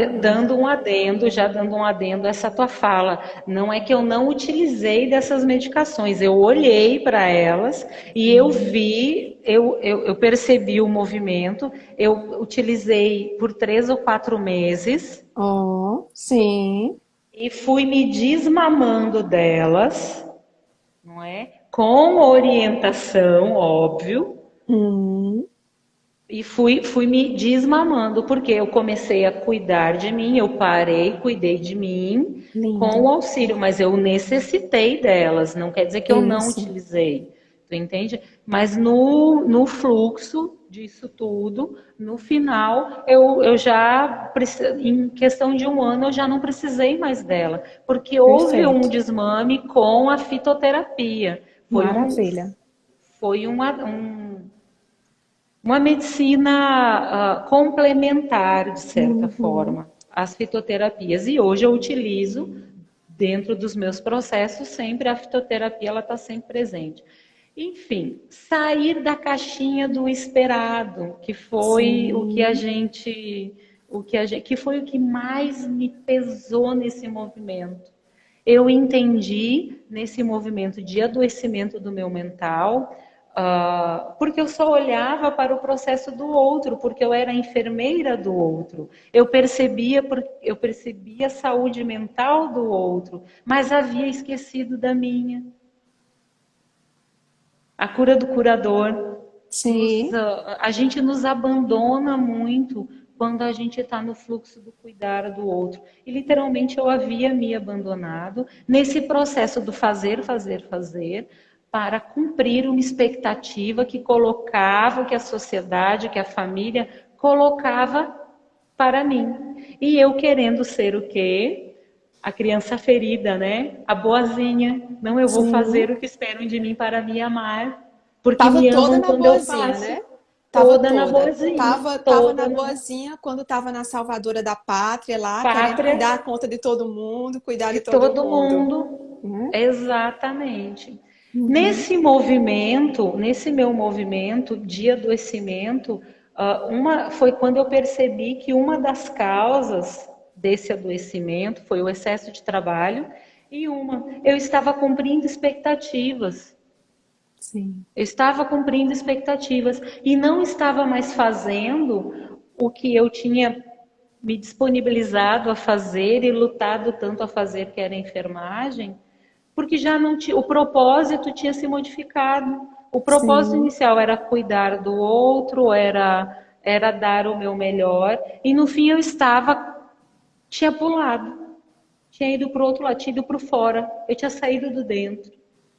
já dando um adendo a essa tua fala, não é que eu não utilizei dessas medicações, eu olhei para elas e eu vi, eu percebi o movimento, eu utilizei por 3 ou 4 meses Oh, sim. e fui me desmamando delas, não é? Com orientação, óbvio, Hum, e fui me desmamando, porque eu comecei a cuidar de mim, eu parei, cuidei de mim com o lindo. auxílio, mas eu necessitei delas, não quer dizer que eu não Isso. utilizei, tu entende? Mas no fluxo disso tudo, no final, eu já, em questão de 1 ano, eu já não precisei mais dela, porque houve um Perfeito. desmame com a fitoterapia. Foi um, Maravilha. foi uma medicina complementar, de certa Uhum. forma, às fitoterapias. E hoje eu utilizo, dentro dos meus processos, sempre a fitoterapia, ela está sempre presente. Enfim, sair da caixinha do esperado, que foi Sim. que foi o que mais me pesou nesse movimento. Eu entendi nesse movimento de adoecimento do meu mental, porque eu só olhava para o processo do outro, porque eu era enfermeira do outro. Eu percebia a saúde mental do outro, mas havia esquecido da minha. A cura do curador. Sim, A gente nos abandona muito quando a gente está no fluxo do cuidar do outro. E literalmente eu havia me abandonado nesse processo do fazer, fazer, fazer, para cumprir uma expectativa que colocava, que a sociedade, que a família colocava para mim. E eu querendo ser o quê? A criança ferida, né? A boazinha. Não, eu vou sim. fazer o que esperam de mim para me amar, porque Tava me toda amam na quando eu boazinha, faço. né? Tava Toda na toda. boazinha, Tava na toda na boazinha quando tava na salvadora da pátria lá, querendo pátria dar conta de todo mundo, cuidar de de todo todo mundo. mundo. Né? Exatamente. Uhum. Nesse meu movimento de adoecimento, foi quando eu percebi que uma das causas desse adoecimento foi o excesso de trabalho e eu estava cumprindo expectativas. Sim. Eu estava cumprindo expectativas e não estava mais fazendo o que eu tinha me disponibilizado a fazer e lutado tanto a fazer, que era a enfermagem, porque já não tinha, o propósito tinha se modificado. O propósito Sim. inicial era cuidar do outro, era dar o meu melhor, e no fim eu tinha pulado, tinha ido para o outro lado, tinha ido para fora, eu tinha saído do dentro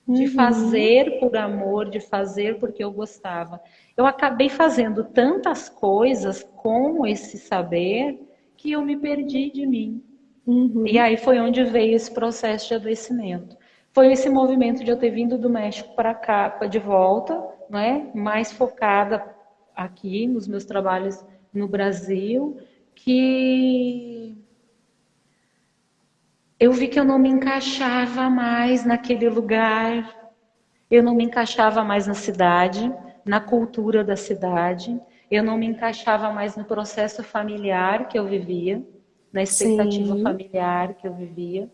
de Uhum. fazer por amor, de fazer porque eu gostava. Eu acabei fazendo tantas coisas com esse saber que eu me perdi de mim. E Uhum. aí foi onde veio esse processo de adoecimento. Foi esse movimento de eu ter vindo do México para cá, de volta, né? Mais focada aqui nos meus trabalhos no Brasil, que eu vi que eu não me encaixava mais naquele lugar, eu não me encaixava mais na cidade, na cultura da cidade, eu não me encaixava mais no processo familiar que eu vivia, na expectativa Sim. familiar que eu vivia.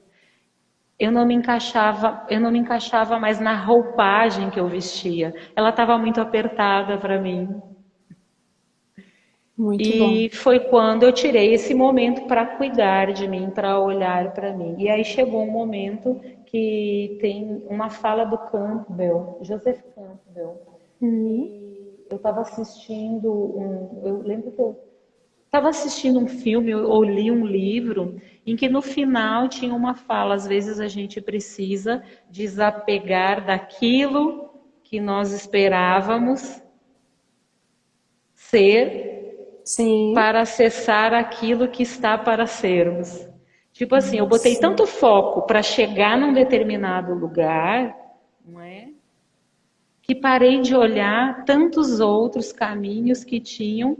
Eu não me encaixava mais na roupagem que eu vestia. Ela estava muito apertada para mim. Muito bom. E foi quando eu tirei esse momento para cuidar de mim, para olhar para mim. E aí chegou um momento que tem uma fala do Campbell, Joseph Campbell, Uhum. que eu estava eu lembro que eu estava assistindo um filme ou li um livro em que no final tinha uma fala, às vezes a gente precisa desapegar daquilo que nós esperávamos ser Sim. para acessar aquilo que está para sermos. Tipo assim, eu botei Sim. tanto foco para chegar num determinado lugar, não é? Que parei de olhar tantos outros caminhos que tinham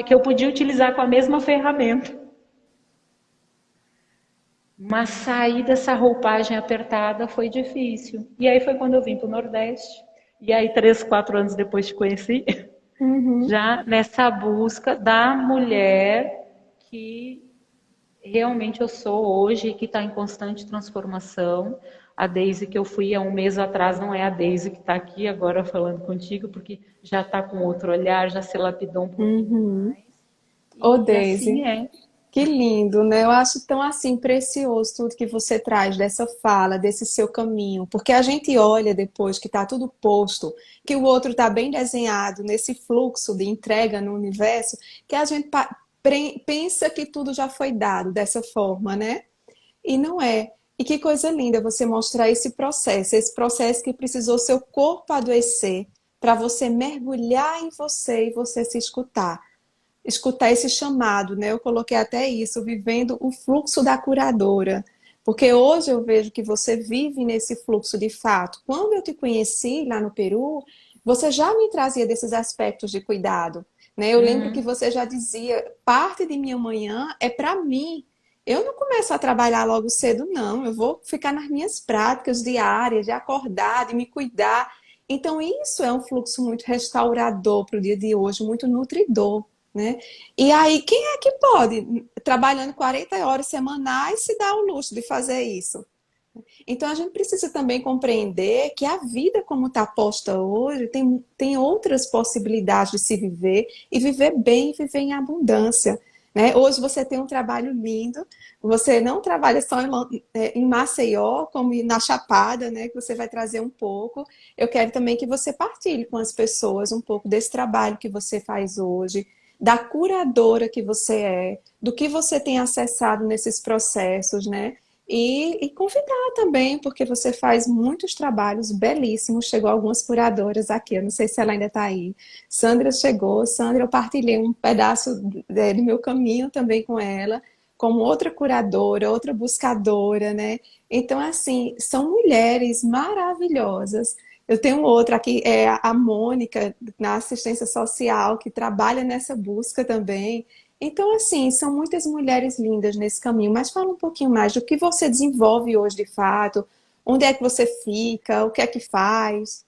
que eu podia utilizar com a mesma ferramenta. Mas sair dessa roupagem apertada foi difícil. E aí foi quando eu vim para o Nordeste. E aí, 3, 4 anos depois te conheci, Uhum. já nessa busca da mulher que realmente eu sou hoje, que está em constante transformação. A Daisy que eu fui há um mês atrás não é a Daisy que está aqui agora falando contigo, porque já está com outro olhar, já se lapidou um pouquinho Uhum. mais. Ô, E assim Daisy. é. Que lindo, né? Eu acho tão assim precioso tudo que você traz dessa fala, desse seu caminho, porque a gente olha depois que está tudo posto, que o outro está bem desenhado nesse fluxo de entrega no universo, que a gente pensa que tudo já foi dado dessa forma, né? E não é. E que coisa linda você mostrar esse processo que precisou seu corpo adoecer para você mergulhar em você e você se escutar esse chamado, né? Eu coloquei até isso, vivendo o fluxo da curadora. Porque hoje eu vejo que você vive nesse fluxo de fato. Quando eu te conheci lá no Peru, você já me trazia desses aspectos de cuidado, né? Eu lembro que Hum, você já dizia, parte de minha manhã é para mim. Eu não começo a trabalhar logo cedo, não. Eu vou ficar nas minhas práticas diárias, de acordar, de me cuidar. Então, isso é um fluxo muito restaurador para o dia de hoje, muito nutridor, né? E aí, quem é que pode, trabalhando 40 horas semanais, se dar o luxo de fazer isso? Então, a gente precisa também compreender que a vida, como está posta hoje, tem outras possibilidades de se viver e viver bem, viver em abundância. né? Hoje você tem um trabalho lindo, você não trabalha só em Maceió, como na Chapada, né? Que você vai trazer um pouco. Eu quero também que você partilhe com as pessoas um pouco desse trabalho que você faz hoje, da curadora que você é, do que você tem acessado nesses processos, né? E convidar também, porque você faz muitos trabalhos belíssimos. Chegou algumas curadoras aqui, eu não sei se ela ainda está aí. Sandra chegou, Sandra, eu partilhei um pedaço do meu caminho também com ela, como outra curadora, outra buscadora, né? Então, assim, são mulheres maravilhosas. Eu tenho outra aqui, é a Mônica, na assistência social, que trabalha nessa busca também. Então, assim, são muitas mulheres lindas nesse caminho, mas fala um pouquinho mais do que você desenvolve hoje de fato, onde é que você fica, o que é que faz.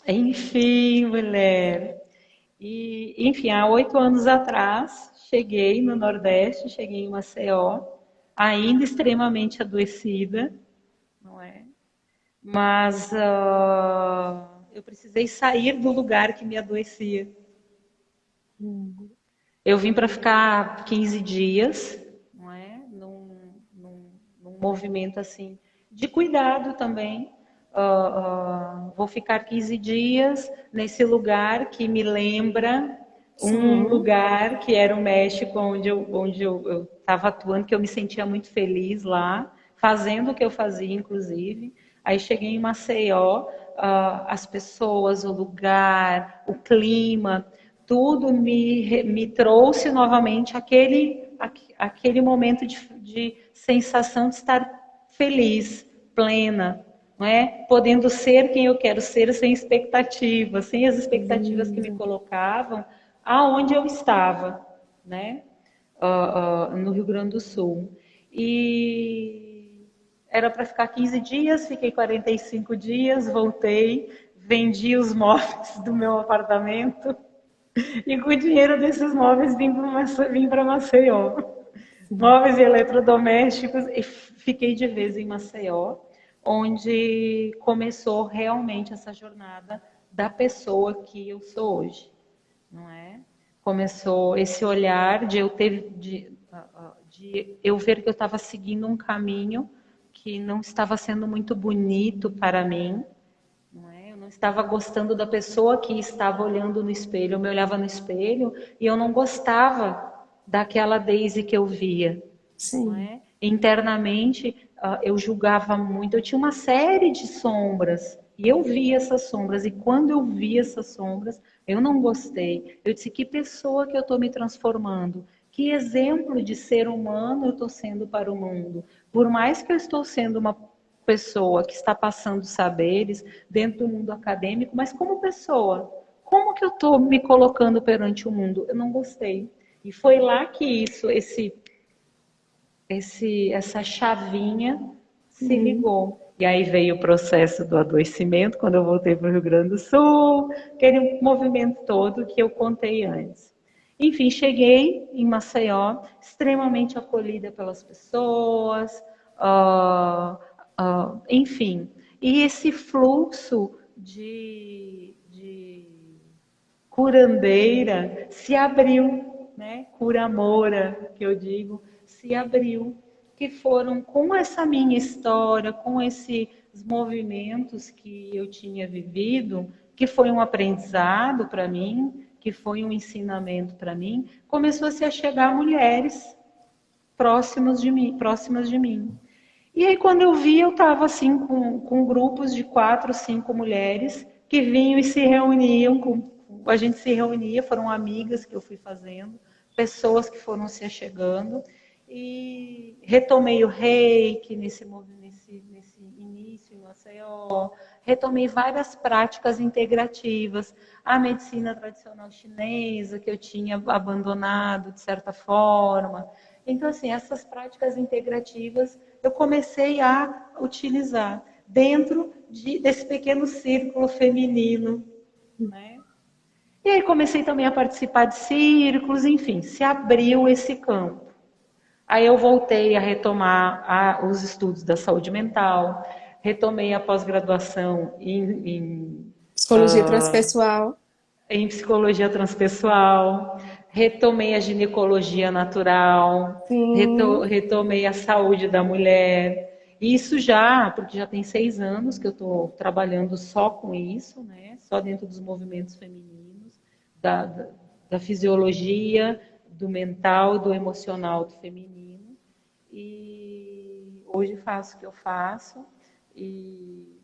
Enfim, mulher. E, enfim, há 8 anos atrás, cheguei no Nordeste, cheguei em Maceió, ainda extremamente adoecida, não é? Mas eu precisei sair do lugar que me adoecia. Eu vim para ficar 15 dias, não é? Num movimento assim de cuidado também. Vou ficar 15 dias nesse lugar que me lembra um Sim, lugar que era o México, onde eu estava atuando, que eu me sentia muito feliz lá, fazendo o que eu fazia, inclusive. Aí cheguei em Maceió, as pessoas, o lugar, o clima, tudo me trouxe novamente aquele momento de sensação de estar feliz, plena, não é? Podendo ser quem eu quero ser sem expectativas, sem as expectativas que me lindo. colocavam aonde eu estava, né? No Rio Grande do Sul. E era para ficar 15 dias, fiquei 45 dias, voltei, vendi os móveis do meu apartamento e com o dinheiro desses móveis vim para Maceió. Móveis e eletrodomésticos e fiquei de vez em Maceió, onde começou realmente essa jornada da pessoa que eu sou hoje, não é? Começou esse olhar de eu ter de eu ver que eu estava seguindo um caminho que não estava sendo muito bonito para mim, não é? Eu não estava gostando da pessoa que estava olhando no espelho. Eu me olhava no espelho e eu não gostava daquela Daisy que eu via, não Sim. é? Internamente, eu julgava muito. Eu tinha uma série de sombras e eu via essas sombras. E quando eu vi essas sombras, eu não gostei. Eu disse: que pessoa que eu estou me transformando? Que exemplo de ser humano eu estou sendo para o mundo? Por mais que eu estou sendo uma pessoa que está passando saberes dentro do mundo acadêmico, mas como pessoa, como que eu estou me colocando perante o mundo? Eu não gostei. E foi lá que essa chavinha se Uhum. ligou. E aí veio o processo do adoecimento, quando eu voltei para o Rio Grande do Sul, aquele movimento todo que eu contei antes. Enfim, cheguei em Maceió, extremamente acolhida pelas pessoas, enfim. E esse fluxo de curandeira se abriu, né? Curamora, que eu digo, se abriu, que foram com essa minha história, com esses movimentos que eu tinha vivido, que foi um aprendizado para mim, que foi um ensinamento para mim, começou a se chegar mulheres próximas de mim. E aí, quando eu vi, eu estava assim com grupos de 4, 5 mulheres que vinham e se reuniam, a gente se reunia, foram amigas que eu fui fazendo, pessoas que foram se achegando, e retomei o reiki nesse início em Maceió, retomei várias práticas integrativas, a medicina tradicional chinesa, que eu tinha abandonado de certa forma. Então, assim, essas práticas integrativas eu comecei a utilizar dentro desse pequeno círculo feminino, né? E aí comecei também a participar de círculos, enfim, se abriu esse campo. Aí eu voltei a retomar os estudos da saúde mental, retomei a pós-graduação Psicologia transpessoal. em psicologia transpessoal, retomei a ginecologia natural, Sim. retomei a saúde da mulher. Isso já, porque já tem 6 anos que eu estou trabalhando só com isso, né? Só dentro dos movimentos femininos, da fisiologia, do mental, do emocional do feminino. E hoje faço o que eu faço, e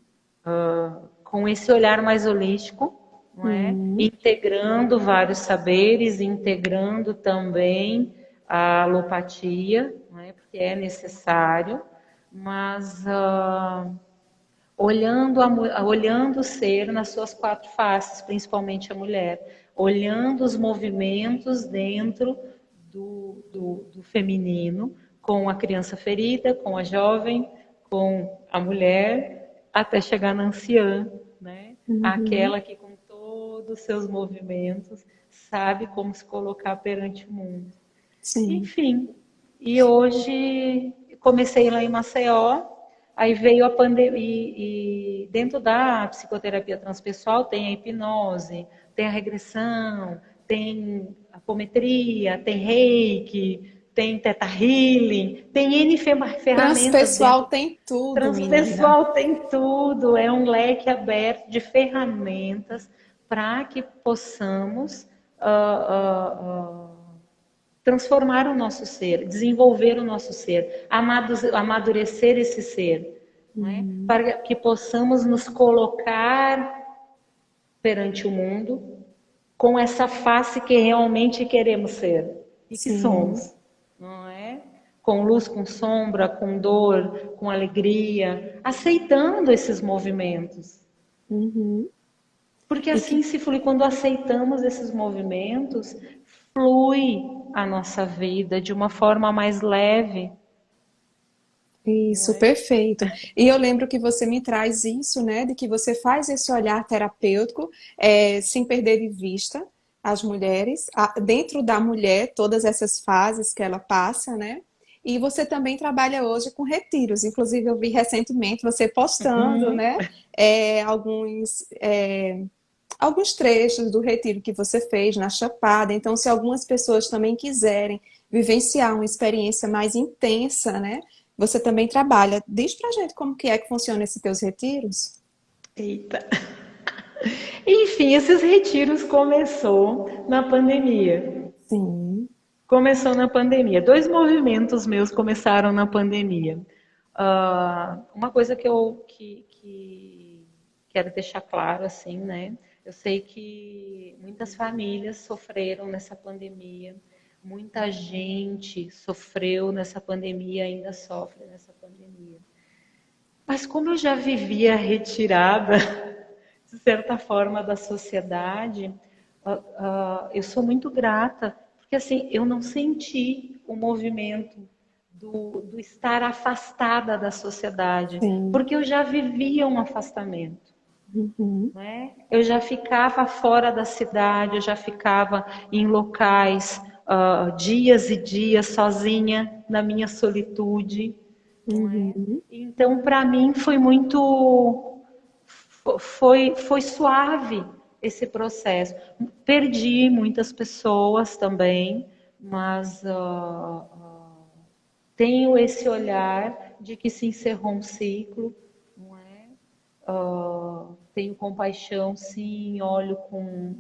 com esse olhar mais holístico, não é? Hum. Integrando vários saberes, integrando também a alopatia, não é? Porque é necessário, mas olhando o ser nas suas 4 faces, principalmente a mulher, olhando os movimentos dentro do feminino, com a criança ferida, com a jovem, com a mulher, até chegar na anciã, né? Uhum. Aquela que com todos os seus movimentos sabe como se colocar perante o mundo. Sim. Enfim, e hoje comecei lá em Maceió, aí veio a pandemia, e dentro da psicoterapia transpessoal tem a hipnose, tem a regressão, tem apometria, tem reiki, tem teta healing, tem N ferramentas dentro. Transpessoal tem tudo, menina. Transpessoal tem tudo, é um leque aberto de ferramentas para que possamos transformar o nosso ser, desenvolver o nosso ser, amadurecer esse ser, não é? Uhum. Para que possamos nos colocar perante o mundo com essa face que realmente queremos ser e que Sim. somos, não é? Com luz, com sombra, com dor, com alegria, aceitando esses movimentos. Uhum. Porque E assim que se flui, quando aceitamos esses movimentos, flui a nossa vida de uma forma mais leve, não isso, é? perfeito. E eu lembro que você me traz isso, né, de que você faz esse olhar terapêutico, sem perder de vista as mulheres, dentro da mulher, todas essas fases que ela passa, né? E você também trabalha hoje com retiros. Inclusive, eu vi recentemente você postando, Uhum. né, alguns trechos do retiro que você fez na Chapada. Então, se algumas pessoas também quiserem vivenciar uma experiência mais intensa, né? Você também trabalha. Diz pra gente como que é que funciona esses teus retiros? Eita. Enfim, esses retiros começou na pandemia. Sim. Começou na pandemia. 2 movimentos meus começaram na pandemia. Uma coisa que quero deixar claro, assim, né? Eu sei que muitas famílias sofreram nessa pandemia, muita gente sofreu nessa pandemia, ainda sofre nessa pandemia. Mas como eu já vivia retirada, de certa forma, da sociedade, eu sou muito grata, porque assim, eu não senti o movimento do estar afastada da sociedade, Sim. porque eu já vivia um afastamento. Uhum. Né? Eu já ficava fora da cidade, eu já ficava em locais dias e dias sozinha na minha solitude, não é? Uhum. Então, para mim foi muito, foi suave esse processo. Perdi muitas pessoas também, mas tenho esse olhar de que se encerrou um ciclo, não é? Tenho compaixão, sim, olho com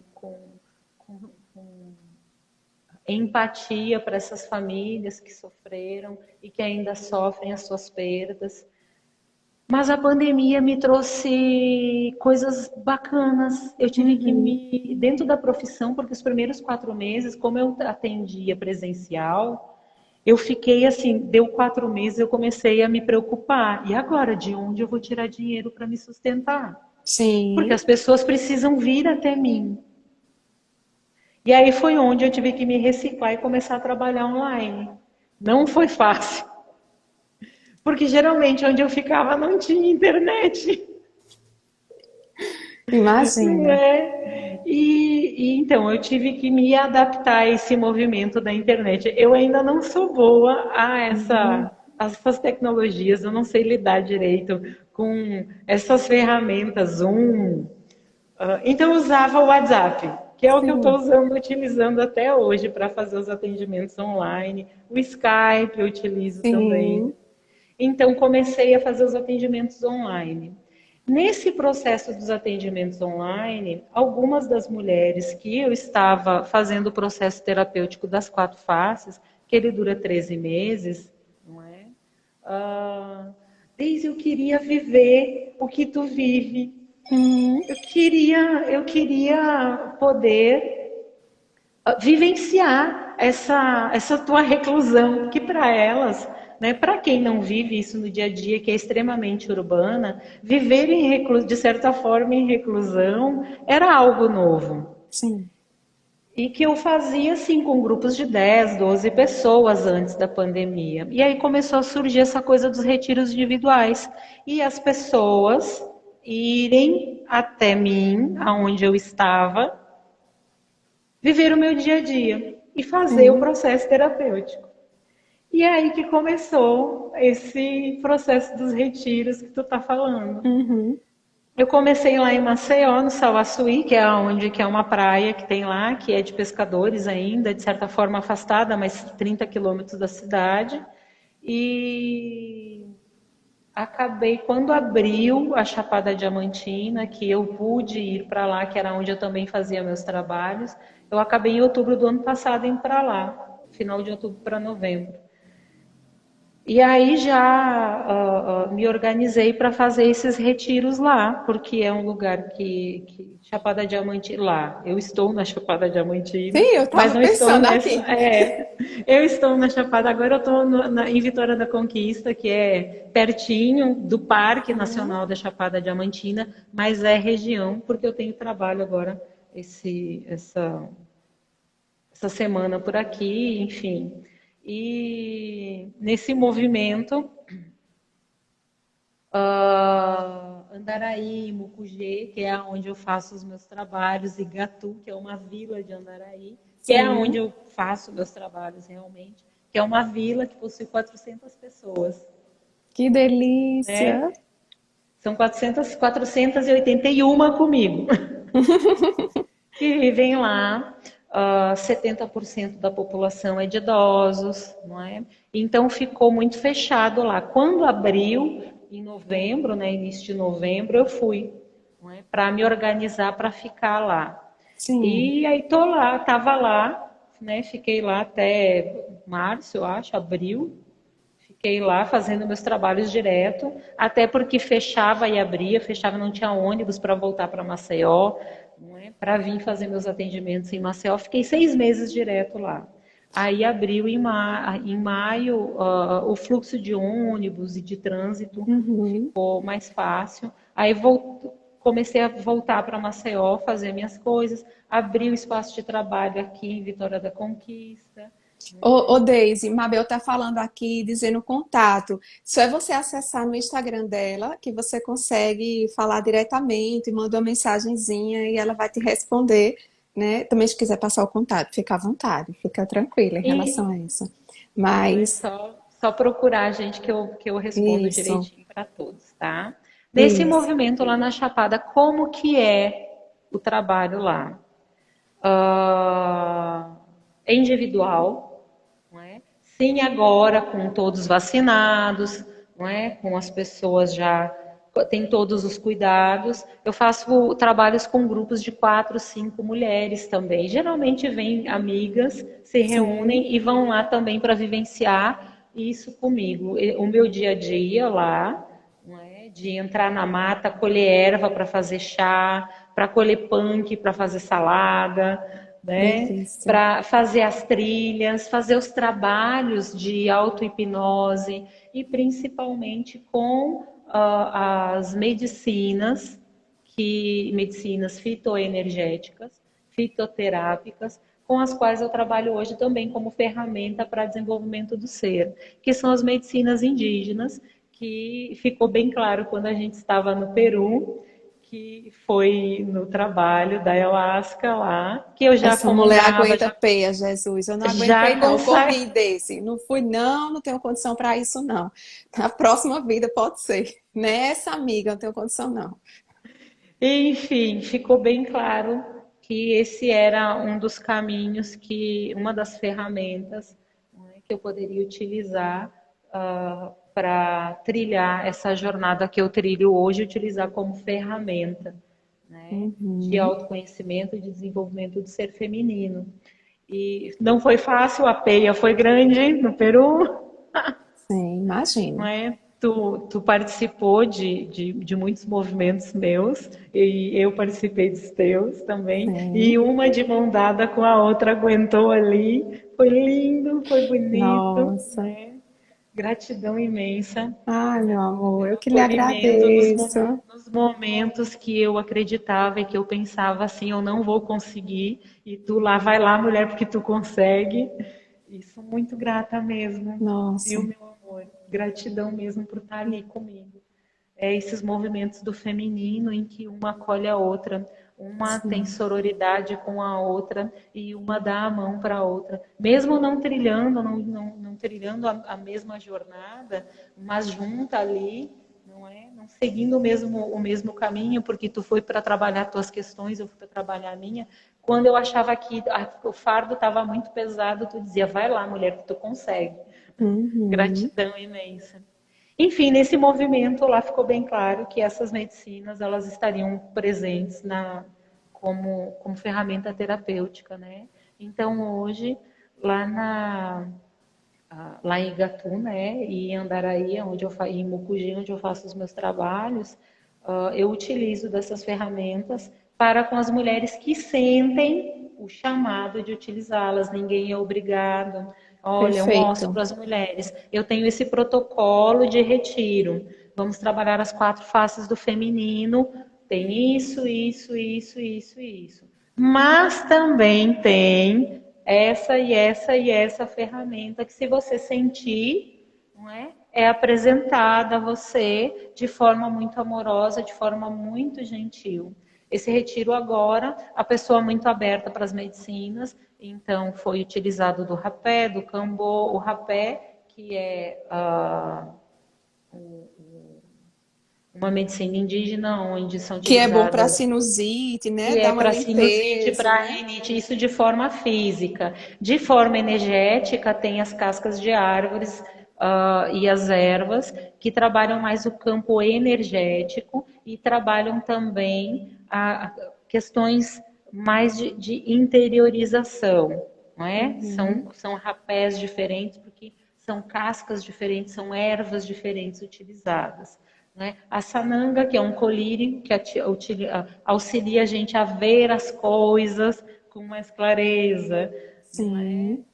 empatia para essas famílias que sofreram e que ainda sofrem as suas perdas. Mas a pandemia me trouxe coisas bacanas. Eu tive que Uhum. me, dentro da profissão, porque os primeiros 4 meses, como eu atendia presencial, eu fiquei assim, deu 4 meses, eu comecei a me preocupar. E agora, de onde eu vou tirar dinheiro para me sustentar? Porque Sim. as pessoas precisam vir até mim. E aí foi onde eu tive que me reciclar e começar a trabalhar online. Não foi fácil, porque geralmente onde eu ficava não tinha internet. Imagino. Né? Então eu tive que me adaptar a esse movimento da internet. Eu ainda não sou boa Uhum. a essas tecnologias, eu não sei lidar direito com essas ferramentas, Zoom. Então eu usava o WhatsApp, que é o que eu estou Sim, utilizando até hoje para fazer os atendimentos online. O Skype eu utilizo também. sim. Então, comecei a fazer os atendimentos online. Nesse processo dos atendimentos online, algumas das mulheres que eu estava fazendo o processo terapêutico das 4 faces, que ele dura 13 meses, não é? Ah, Deise, eu queria viver o que tu vive. Uhum, Eu queria poder vivenciar essa tua reclusão, que para elas, né, para quem não vive isso no dia a dia, que é extremamente urbana, viver de certa forma em reclusão era algo novo. sim. E que eu fazia assim com grupos de 10, 12 pessoas antes da pandemia. E aí começou a surgir essa coisa dos retiros individuais. E as pessoas irem até mim, aonde eu estava, viver o meu dia a dia e fazer o Sim. processo terapêutico. E é aí que começou esse processo dos retiros que tu tá falando. Uhum. Eu comecei lá em Maceió, no Sauaçuí, que é uma praia que tem lá, que é de pescadores ainda, de certa forma afastada, mas 30 quilômetros da cidade. E acabei, quando abriu a Chapada Diamantina, que eu pude ir para lá, que era onde eu também fazia meus trabalhos, eu acabei em outubro do ano passado indo para lá, final de outubro para novembro. E aí já me organizei para fazer esses retiros lá, porque é um lugar que Chapada Diamantina, lá, eu estou na Chapada Sim, Diamantina, eu mas estava não estou pensando nessa. aqui. Eu estou na Chapada, agora eu estou em Vitória da Conquista, que é pertinho do Parque Uhum. Nacional da Chapada Diamantina, mas é região, porque eu tenho trabalho agora essa semana por aqui, enfim. E nesse movimento, Andaraí, Mucugê, que é onde eu faço os meus trabalhos, e Gatu, que é uma vila de Andaraí, que é onde Sim. eu faço meus trabalhos realmente, que é uma vila que possui 400 pessoas, Que delícia. né? São 481 comigo, que vivem lá. 70% da população é de idosos, não é? Então ficou muito fechado lá. Quando abriu, em novembro, né, início de novembro, eu fui, não é, para me organizar para ficar lá. Sim. E aí tô lá, tava lá, né, fiquei lá até março, eu acho, abril. Fiquei lá fazendo meus trabalhos direto, até porque fechava e abria, fechava, não tinha ônibus para voltar para Maceió, não é? Para vir fazer meus atendimentos em Maceió. Fiquei 6 meses direto lá. Aí abriu em maio, o fluxo de ônibus e de trânsito Uhum. ficou mais fácil. Aí comecei a voltar para Maceió, fazer minhas coisas, abri o espaço de trabalho aqui em Vitória da Conquista. Ô, Deise, Mabel tá falando aqui, dizendo contato. Só é você acessar no Instagram dela que você consegue falar diretamente, manda uma mensagenzinha e ela vai te responder, né? Também se quiser passar o contato, fica à vontade, fica tranquila em relação E a isso. não é Mas só procurar, gente, que eu respondo isso, direitinho para todos, tá? Nesse isso. movimento lá na Chapada, como que é o trabalho lá? É individual, não é? Sim, agora com todos vacinados, não é? Com as pessoas já tem todos os cuidados. Eu faço trabalhos com grupos de 4, 5 mulheres também. Geralmente vêm amigas, se Sim. reúnem e vão lá também para vivenciar isso comigo. O meu dia a dia lá, não é? De entrar na mata, colher erva para fazer chá, para colher punk, para fazer salada, né? Delícia. Para fazer as trilhas, fazer os trabalhos de auto-hipnose e principalmente com as medicinas fitoenergéticas, fitoterápicas, com as quais eu trabalho hoje também como ferramenta para desenvolvimento do ser, que são as medicinas indígenas, que ficou bem claro quando a gente estava no Peru, que foi no trabalho da ayahuasca lá, que eu já Essa mulher comungava, aguenta peia, Jesus. Eu não já aguentei, não. consagro. Corri desse. Não fui, não. Não tenho condição para isso, não. Na próxima vida pode ser. Nessa amiga, não tenho condição, não. Enfim, ficou bem claro que esse era um dos caminhos, uma das ferramentas, né, que eu poderia utilizar para trilhar essa jornada que eu trilho hoje, utilizar como ferramenta, né, de Uhum. autoconhecimento e de desenvolvimento do ser feminino. E não foi fácil, a peia foi grande no Peru, Sim, não imagino. é? Tu participou de muitos movimentos meus, e eu participei dos teus também, e Sim. uma de mão dada com a outra aguentou ali. Foi lindo, foi bonito, Nossa. né? Gratidão imensa, Ai, né, meu amor, pelo eu que lhe acolhimento agradeço. nos momentos que eu acreditava e que eu pensava assim, eu não vou conseguir, e tu lá, vai lá, mulher, porque tu consegue. E sou muito grata mesmo, viu, Nossa. meu amor? Gratidão mesmo por estar ali comigo. É esses movimentos do feminino em que uma acolhe a outra, uma tem Sim. sororidade com a outra e uma dá a mão para a outra. Mesmo não trilhando, não trilhando a mesma jornada, mas junta ali, não é? Não seguindo o mesmo caminho, porque tu foi para trabalhar tuas questões, eu fui para trabalhar a minha. Quando eu achava que o fardo estava muito pesado, tu dizia, vai lá, mulher, que tu consegue. Uhum. Gratidão imensa. Enfim, nesse movimento lá ficou bem claro que essas medicinas elas estariam presentes como ferramenta terapêutica, né? Então hoje lá lá em Igatu, né, e em Andaraí, em Mucuji, onde eu faço os meus trabalhos, eu utilizo dessas ferramentas para com as mulheres que sentem o chamado de utilizá-las. Ninguém é obrigado. Olha, eu mostro Perfeito. para as mulheres, eu tenho esse protocolo de retiro. Vamos trabalhar as 4 faces do feminino. Tem isso. Mas também tem essa e essa e essa ferramenta que, se você sentir, não é? É apresentada a você de forma muito amorosa, de forma muito gentil. Esse retiro agora, a pessoa muito aberta para as medicinas, então foi utilizado do rapé, do cambô, o rapé, que é uma medicina indígena onde são Que é bom para utilizadas sinusite, né? e é Dar uma para sinusite, limpeza, para né? rinite, isso de forma física. De forma energética, tem as cascas de árvores e as ervas, que trabalham mais o campo energético e trabalham também questões mais de interiorização, não é? Uhum. São rapés diferentes, porque são cascas diferentes, são ervas diferentes utilizadas. Né? A sananga, que é um colírio que auxilia a gente a ver as coisas com mais clareza. Não é? Sim.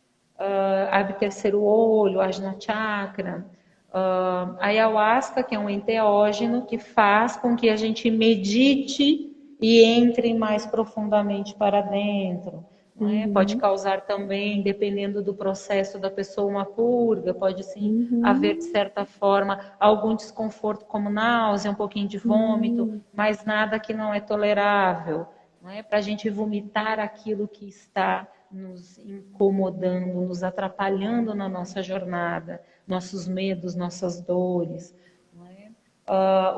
Abre terceiro olho, Ajna Chakra. A ayahuasca, que é um enteógeno que faz com que a gente medite e entre mais profundamente para dentro. Não é? Pode Uhum. causar também, dependendo do processo da pessoa, uma purga, pode sim haver, de Uhum. certa forma, algum desconforto, como náusea, um pouquinho de vômito, Uhum. mas nada que não é tolerável. Não é? Para a gente vomitar aquilo que está nos incomodando, nos atrapalhando na nossa jornada, nossos medos, nossas dores. Não é?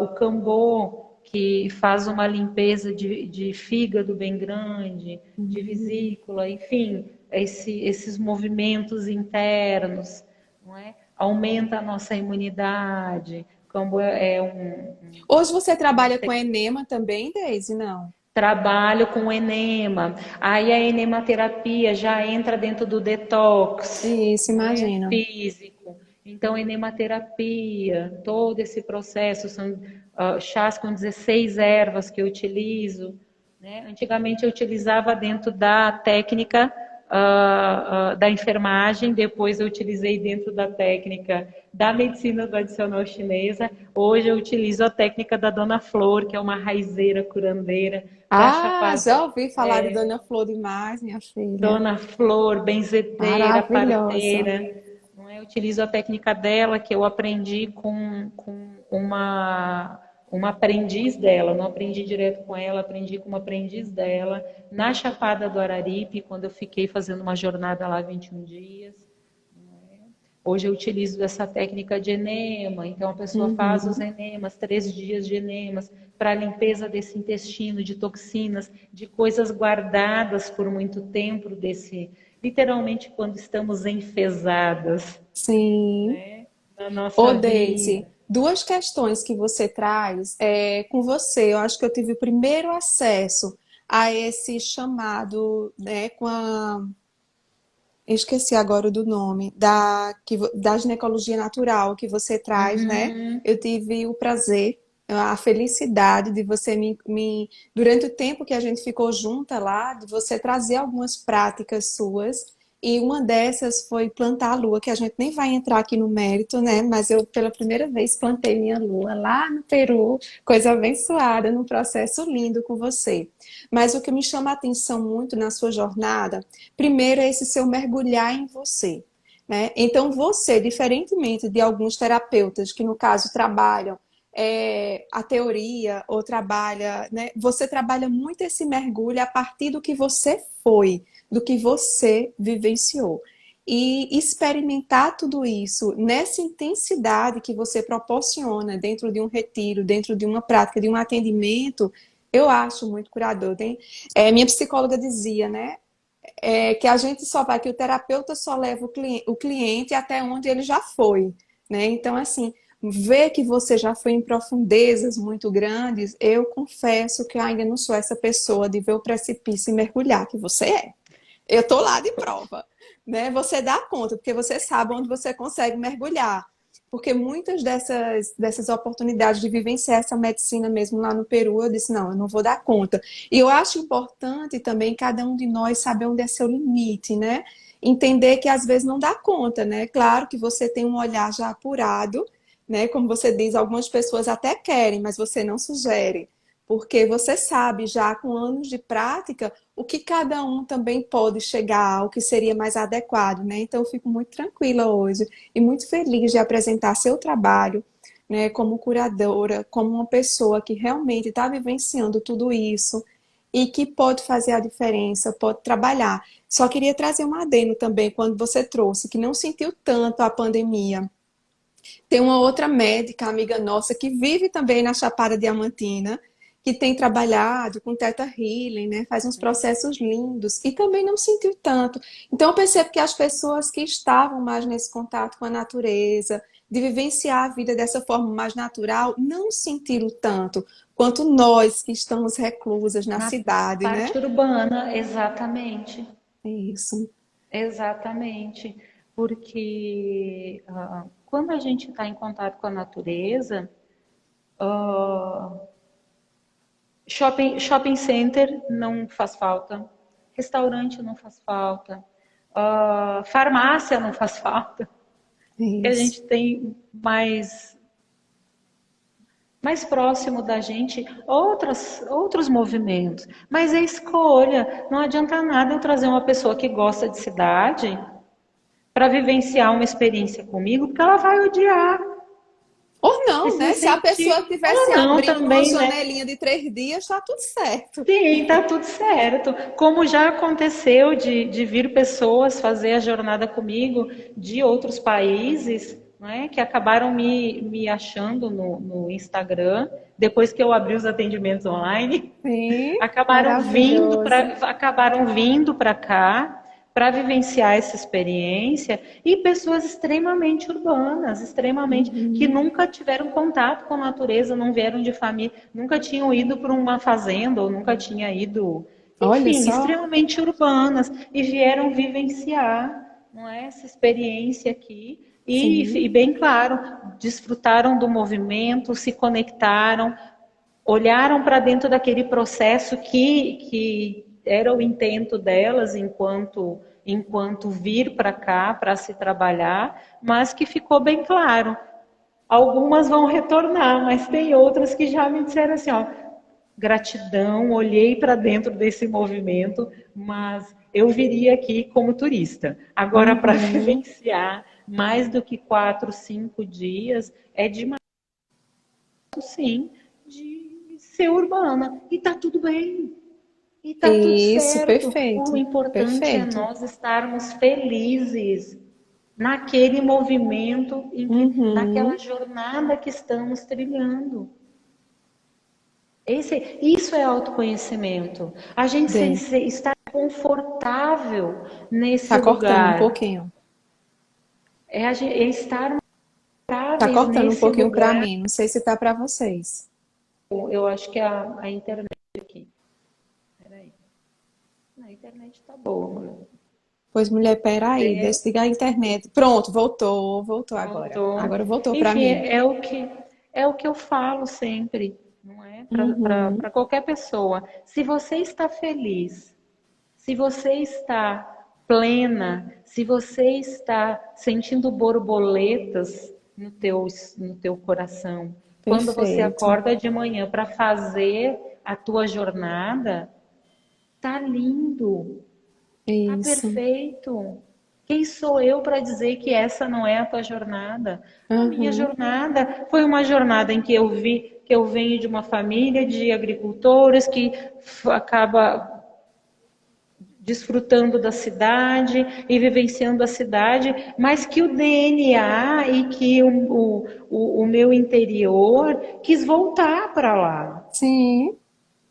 O cambô, que faz uma limpeza de fígado bem grande, de Uhum. vesícula, enfim, esses movimentos internos, não é? Aumenta a nossa imunidade. O cambô é Hoje você uma trabalha com enema também, Deise? Não. trabalho com enema. Aí a enematerapia já entra dentro do detox, Isso, não é? imagino. Físico. Então, enematerapia, todo esse processo, são chás com 16 ervas que eu utilizo. Né? Antigamente eu utilizava dentro da técnica da enfermagem, depois eu utilizei dentro da técnica da medicina tradicional chinesa. Hoje eu utilizo a técnica da Dona Flor, que é uma raizeira curandeira da Ah, Chapada. já ouvi falar de Dona Flor demais, minha filha. Dona Flor, benzedeira, Maravilhosa. parteira. Não é? Eu utilizo a técnica dela, que eu aprendi com uma aprendiz dela. Não aprendi direto com ela, aprendi com uma aprendiz dela, na Chapada do Araripe, quando eu fiquei fazendo uma jornada lá 21 dias. Hoje eu utilizo essa técnica de enema, então a pessoa faz os Uhum. enemas, 3 dias de enemas, para a limpeza desse intestino, de toxinas, de coisas guardadas por muito tempo, literalmente quando estamos enfesadas, Sim. né, na Ô, nossa Daisy, vida. duas questões que você traz com você. Eu acho que eu tive o primeiro acesso a esse chamado, né, eu esqueci agora do nome, da ginecologia natural que você traz, né? Uhum. Eu tive o prazer, a felicidade de você durante o tempo que a gente ficou junta lá, de você trazer algumas práticas suas. E uma dessas foi plantar a lua, que a gente nem vai entrar aqui no mérito, né? Mas eu, pela primeira vez, plantei minha lua lá no Peru, coisa abençoada, num processo lindo com você. Mas o que me chama a atenção muito na sua jornada, primeiro é esse seu mergulhar em você, né? Então você, diferentemente de alguns terapeutas que no caso trabalham a teoria ou trabalha, né? Você trabalha muito esse mergulho a partir do que você foi, do que você vivenciou. E experimentar tudo isso nessa intensidade que você proporciona dentro de um retiro, dentro de uma prática, de um atendimento, eu acho muito curador. Minha psicóloga dizia, né? Que a gente só vai, que o terapeuta só leva o cliente até onde ele já foi, né? Então, assim, ver que você já foi em profundezas muito grandes, eu confesso que eu ainda não sou essa pessoa de ver o precipício e mergulhar, que você é. Eu tô lá de prova, né? Você dá conta, porque você sabe onde você consegue mergulhar. Porque muitas dessas oportunidades de vivenciar essa medicina mesmo lá no Peru, eu disse, não, eu não vou dar conta. E eu acho importante também cada um de nós saber onde é seu limite, né? Entender que às vezes não dá conta, né? Claro que você tem um olhar já apurado, né? Como você diz, algumas pessoas até querem, mas você não sugere. Porque você sabe já com anos de prática o que cada um também pode chegar, o que seria mais adequado, né? Então, eu fico muito tranquila hoje e muito feliz de apresentar seu trabalho, né, como curadora, como uma pessoa que realmente está vivenciando tudo isso e que pode fazer a diferença, pode trabalhar. Só queria trazer um adendo também, quando você trouxe que não sentiu tanto a pandemia. Tem uma outra médica, amiga nossa, que vive também na Chapada Diamantina, que tem trabalhado com Theta Healing, né? Faz uns processos lindos e também não sentiu tanto. Então eu percebo que as pessoas que estavam mais nesse contato com a natureza, de vivenciar a vida dessa forma mais natural, não sentiram tanto quanto nós que estamos reclusas na Na cidade, né? parte urbana, exatamente. É isso. Exatamente. Porque quando a gente está em contato com a natureza, shopping center não faz falta, restaurante não faz falta, farmácia não faz falta, É que a isso. gente tem mais próximo da gente outros movimentos. Mas é escolha. Não adianta nada eu trazer uma pessoa que gosta de cidade para vivenciar uma experiência comigo, porque ela vai odiar. Ou Vai não, se né? Se a pessoa sentir. tivesse Ou não abrindo uma também, né? janelinha de 3 dias, tá tudo certo. Sim, tá tudo certo. Como já aconteceu de vir pessoas fazer a jornada comigo de outros países, né, que acabaram me achando no Instagram, depois que eu abri os atendimentos online, Sim, maravilhoso. acabaram vindo para cá para vivenciar essa experiência, e pessoas extremamente urbanas, extremamente que Uhum. nunca tiveram contato com a natureza, não vieram de família, nunca tinham ido para uma fazenda ou nunca tinha ido, Olha enfim, só. extremamente urbanas e vieram vivenciar, não é, essa experiência aqui. E Sim, bem claro, desfrutaram do movimento, se conectaram, olharam para dentro daquele processo que era o intento delas enquanto vir para cá para se trabalhar, mas que ficou bem claro. Algumas vão retornar, mas tem outras que já me disseram assim, ó, gratidão, olhei para dentro desse movimento, mas eu viria aqui como turista. Agora, para uhum. vivenciar mais do que 4, 5 dias, é demais, sim, de ser urbana. E tá tudo bem. E tá tudo Isso, certo. O perfeito, importante é perfeito. nós estarmos felizes naquele movimento naquela Uhum. jornada que estamos trilhando. Isso é autoconhecimento. A gente Dei. estar confortável nesse Tá cortando um lugar. pouquinho. É estar Tá confortável cortando um nesse pouquinho para lugar. mim. Não sei se tá para vocês. Eu acho que a internet aqui. Peraí. A internet tá boa, mulher. Pois, mulher, peraí, É, deixa eu ligar a internet. Pronto, voltou agora. voltou. Agora voltou para Enfim, mim. é o que eu falo sempre, não é? Uhum, Para qualquer pessoa. Se você está feliz, se você está plena, se você está sentindo borboletas no teu coração, quando você perfeito. acorda de manhã para fazer a tua jornada, tá lindo, tá Isso. perfeito. Quem sou eu para dizer que essa não é a tua jornada? A minha Uhum, jornada foi uma jornada em que eu vi que eu venho de uma família de agricultores que acaba desfrutando da cidade e vivenciando a cidade, mas que o DNA e que o meu interior quis voltar para lá. sim.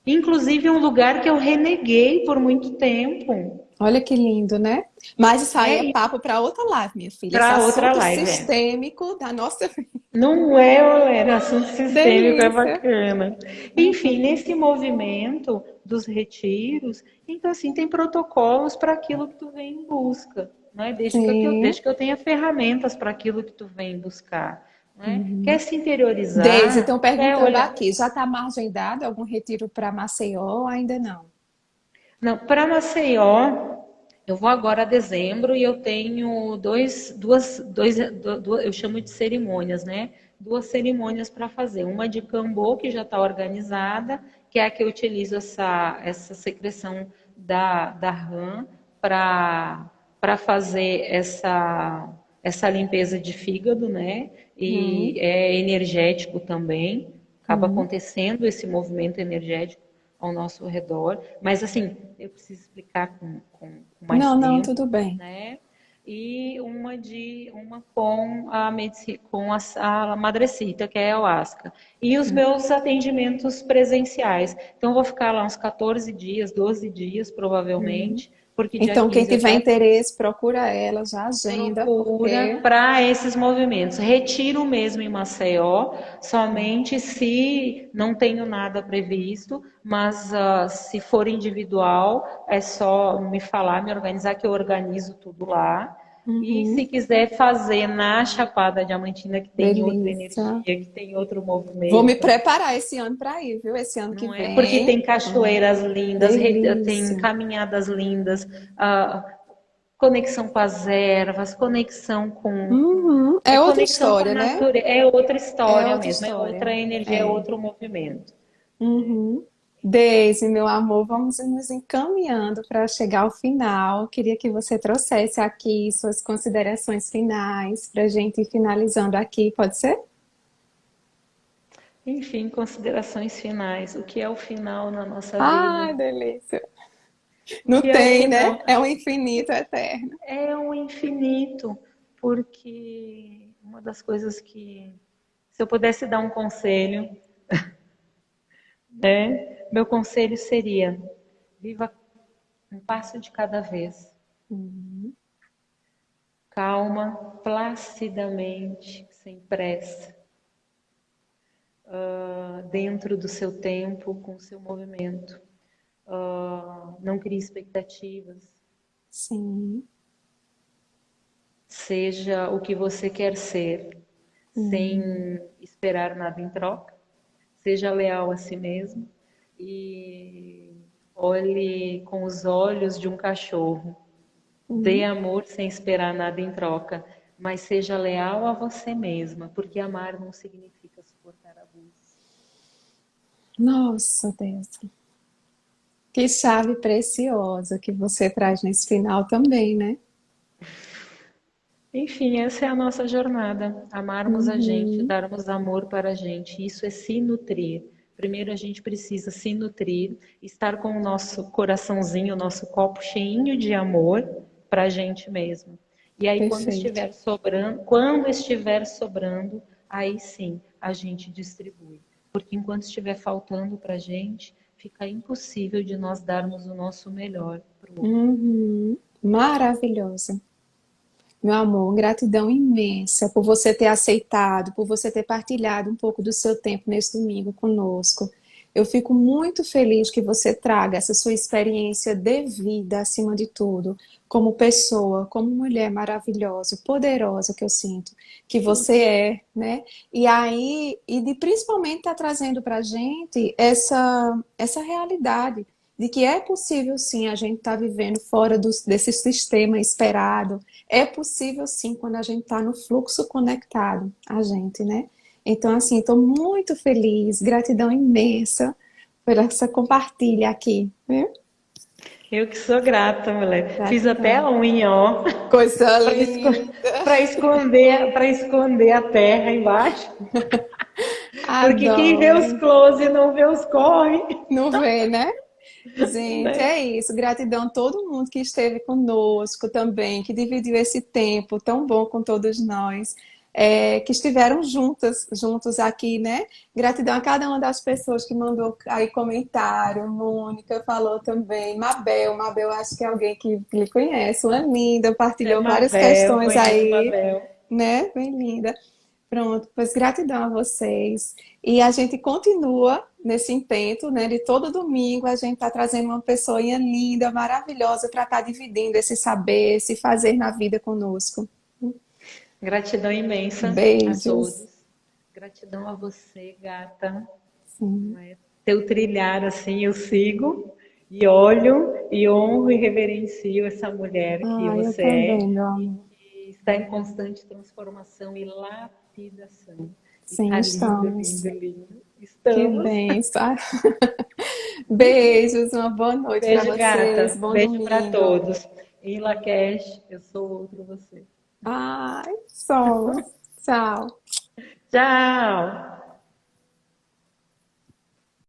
Inclusive um lugar que eu reneguei por muito tempo. Olha que lindo, né? Mas isso aí é É, papo para outra live, minha filha. Esse para outra assunto live, é. sistêmico da nossa vida. Não é, Olera, assunto sistêmico é Delícia. bacana. Enfim, Uhum. nesse movimento dos retiros, então assim, tem protocolos para aquilo que tu vem em busca, não é? Sim. Desde que eu tenha ferramentas para aquilo que tu vem buscar, não é? Quer Uhum. se Deise, interiorizar, estão quer perguntando olhar. aqui, já está margendado algum retiro para Maceió ou ainda não? Não, para Maceió, eu vou agora a dezembro e eu tenho eu chamo de cerimônias, né? Duas cerimônias para fazer. Uma de Cambô, que já está organizada, que é a que eu utilizo essa secreção da rã para fazer essa limpeza de fígado, né? E Hum, é energético também, acaba hum. acontecendo esse movimento energético ao nosso redor, mas assim, eu preciso explicar com mais Não, não, tempo, tudo bem. né? E uma com a medicina, com a madrecita, que é a ayahuasca. E os meus atendimentos presenciais. Então, eu vou ficar lá uns 14 dias, 12 dias, Uhum. provavelmente, porque dia Então, quem 15 eu tiver já interesse, procura ela, já agenda, procura porque. para esses movimentos. Retiro mesmo em Maceió, somente se não tenho nada previsto, mas se for individual, é só me falar, me organizar, que eu organizo tudo lá. E se Uhum. quiser fazer na Chapada Diamantina, que tem outra Delícia. energia, que tem outro Vou me movimento, preparar esse ano para ir, viu? Esse ano que não é? Porque vem. tem cachoeiras lindas, tem Delícia. caminhadas lindas, conexão com as ervas, conexão com Uhum. é É outra conexão com a história, né? natureza, é outra É história outra mesmo, é história. outra energia, é É. outro movimento. Uhum. Deise, meu amor, vamos nos encaminhando para chegar ao final. Queria que você trouxesse aqui suas considerações finais para a gente ir finalizando aqui, pode ser? Enfim, considerações finais. O que é o final na nossa vida? Ai, delícia. O Não que é o tem, final? né? É um infinito eterno. É o infinito, porque uma das coisas que, se eu pudesse dar um conselho, né, meu conselho seria: viva um passo de cada vez, Uhum. calma, placidamente, sem pressa, dentro do seu tempo, com o seu movimento. Não crie expectativas. Sim. Seja o que você quer ser, sem Uhum. esperar nada em troca. Seja leal a si mesmo e olhe com os olhos de um cachorro. Dê Uhum. amor sem esperar nada em troca, mas seja leal a você mesma, porque amar não significa suportar abuso. Nossa, Deus. Que chave preciosa que você traz nesse final também, né? Enfim, essa é a nossa jornada. Amarmos a gente, Uhum. darmos amor para a gente. Isso é se nutrir. Primeiro a gente precisa se nutrir, estar com o nosso coraçãozinho, o nosso copo cheinho de amor para a gente mesmo. E aí Perfeito. quando estiver sobrando, aí sim a gente distribui. porque enquanto estiver faltando para a gente, fica impossível de nós darmos o nosso melhor para o outro. Uhum. Maravilhosa. Meu amor, gratidão imensa por você ter aceitado, por você ter partilhado um pouco do seu tempo nesse domingo conosco. Eu fico muito feliz que você traga essa sua experiência de vida, acima de tudo, como pessoa, como mulher maravilhosa, poderosa que eu sinto que você é, né? E aí, e de principalmente estar trazendo para a gente essa realidade de que é possível sim a gente estar vivendo fora desse sistema esperado, é possível sim quando a gente está no fluxo conectado, a gente, né? Então, assim, estou muito feliz, gratidão imensa por essa compartilha aqui, viu? Eu que sou grata, mulher. Fiz até Gratidão. a unha, ó, Coisa para linda. esconder a terra embaixo. Porque quem vê os Adoro. close não vê os corre. Não vê, né? Gente, Né? é isso. Gratidão a todo mundo que esteve conosco também, que dividiu esse tempo tão bom com todos nós, que estiveram juntos aqui, né? Gratidão a cada uma das pessoas que mandou aí comentário. Mônica falou também. Mabel, acho que é alguém que lhe conhece, uma linda, É partilhou várias Mabel, questões conheço aí, Mabel. né? Bem linda. Pronto, pois gratidão a vocês. E a gente continua nesse intento, né? De todo domingo a gente está trazendo uma pessoinha linda, maravilhosa para estar dividindo esse saber, esse fazer na vida conosco. Gratidão imensa a Beijos. todos. Gratidão a você, gata. Sim. Teu trilhar assim, eu sigo e olho e honro e reverencio essa mulher que Ah, eu você também, é meu e amor. que está em constante transformação e lapidação. E Sim, tá lindo, estamos. lindo, lindo. Que Estamos. bem. Beijos, uma boa noite para Beijo, vocês. gata. Bom Beijo para domingo. todos. Em Lakesh, eu sou outro você. Ai, somos. Tchau. Tchau!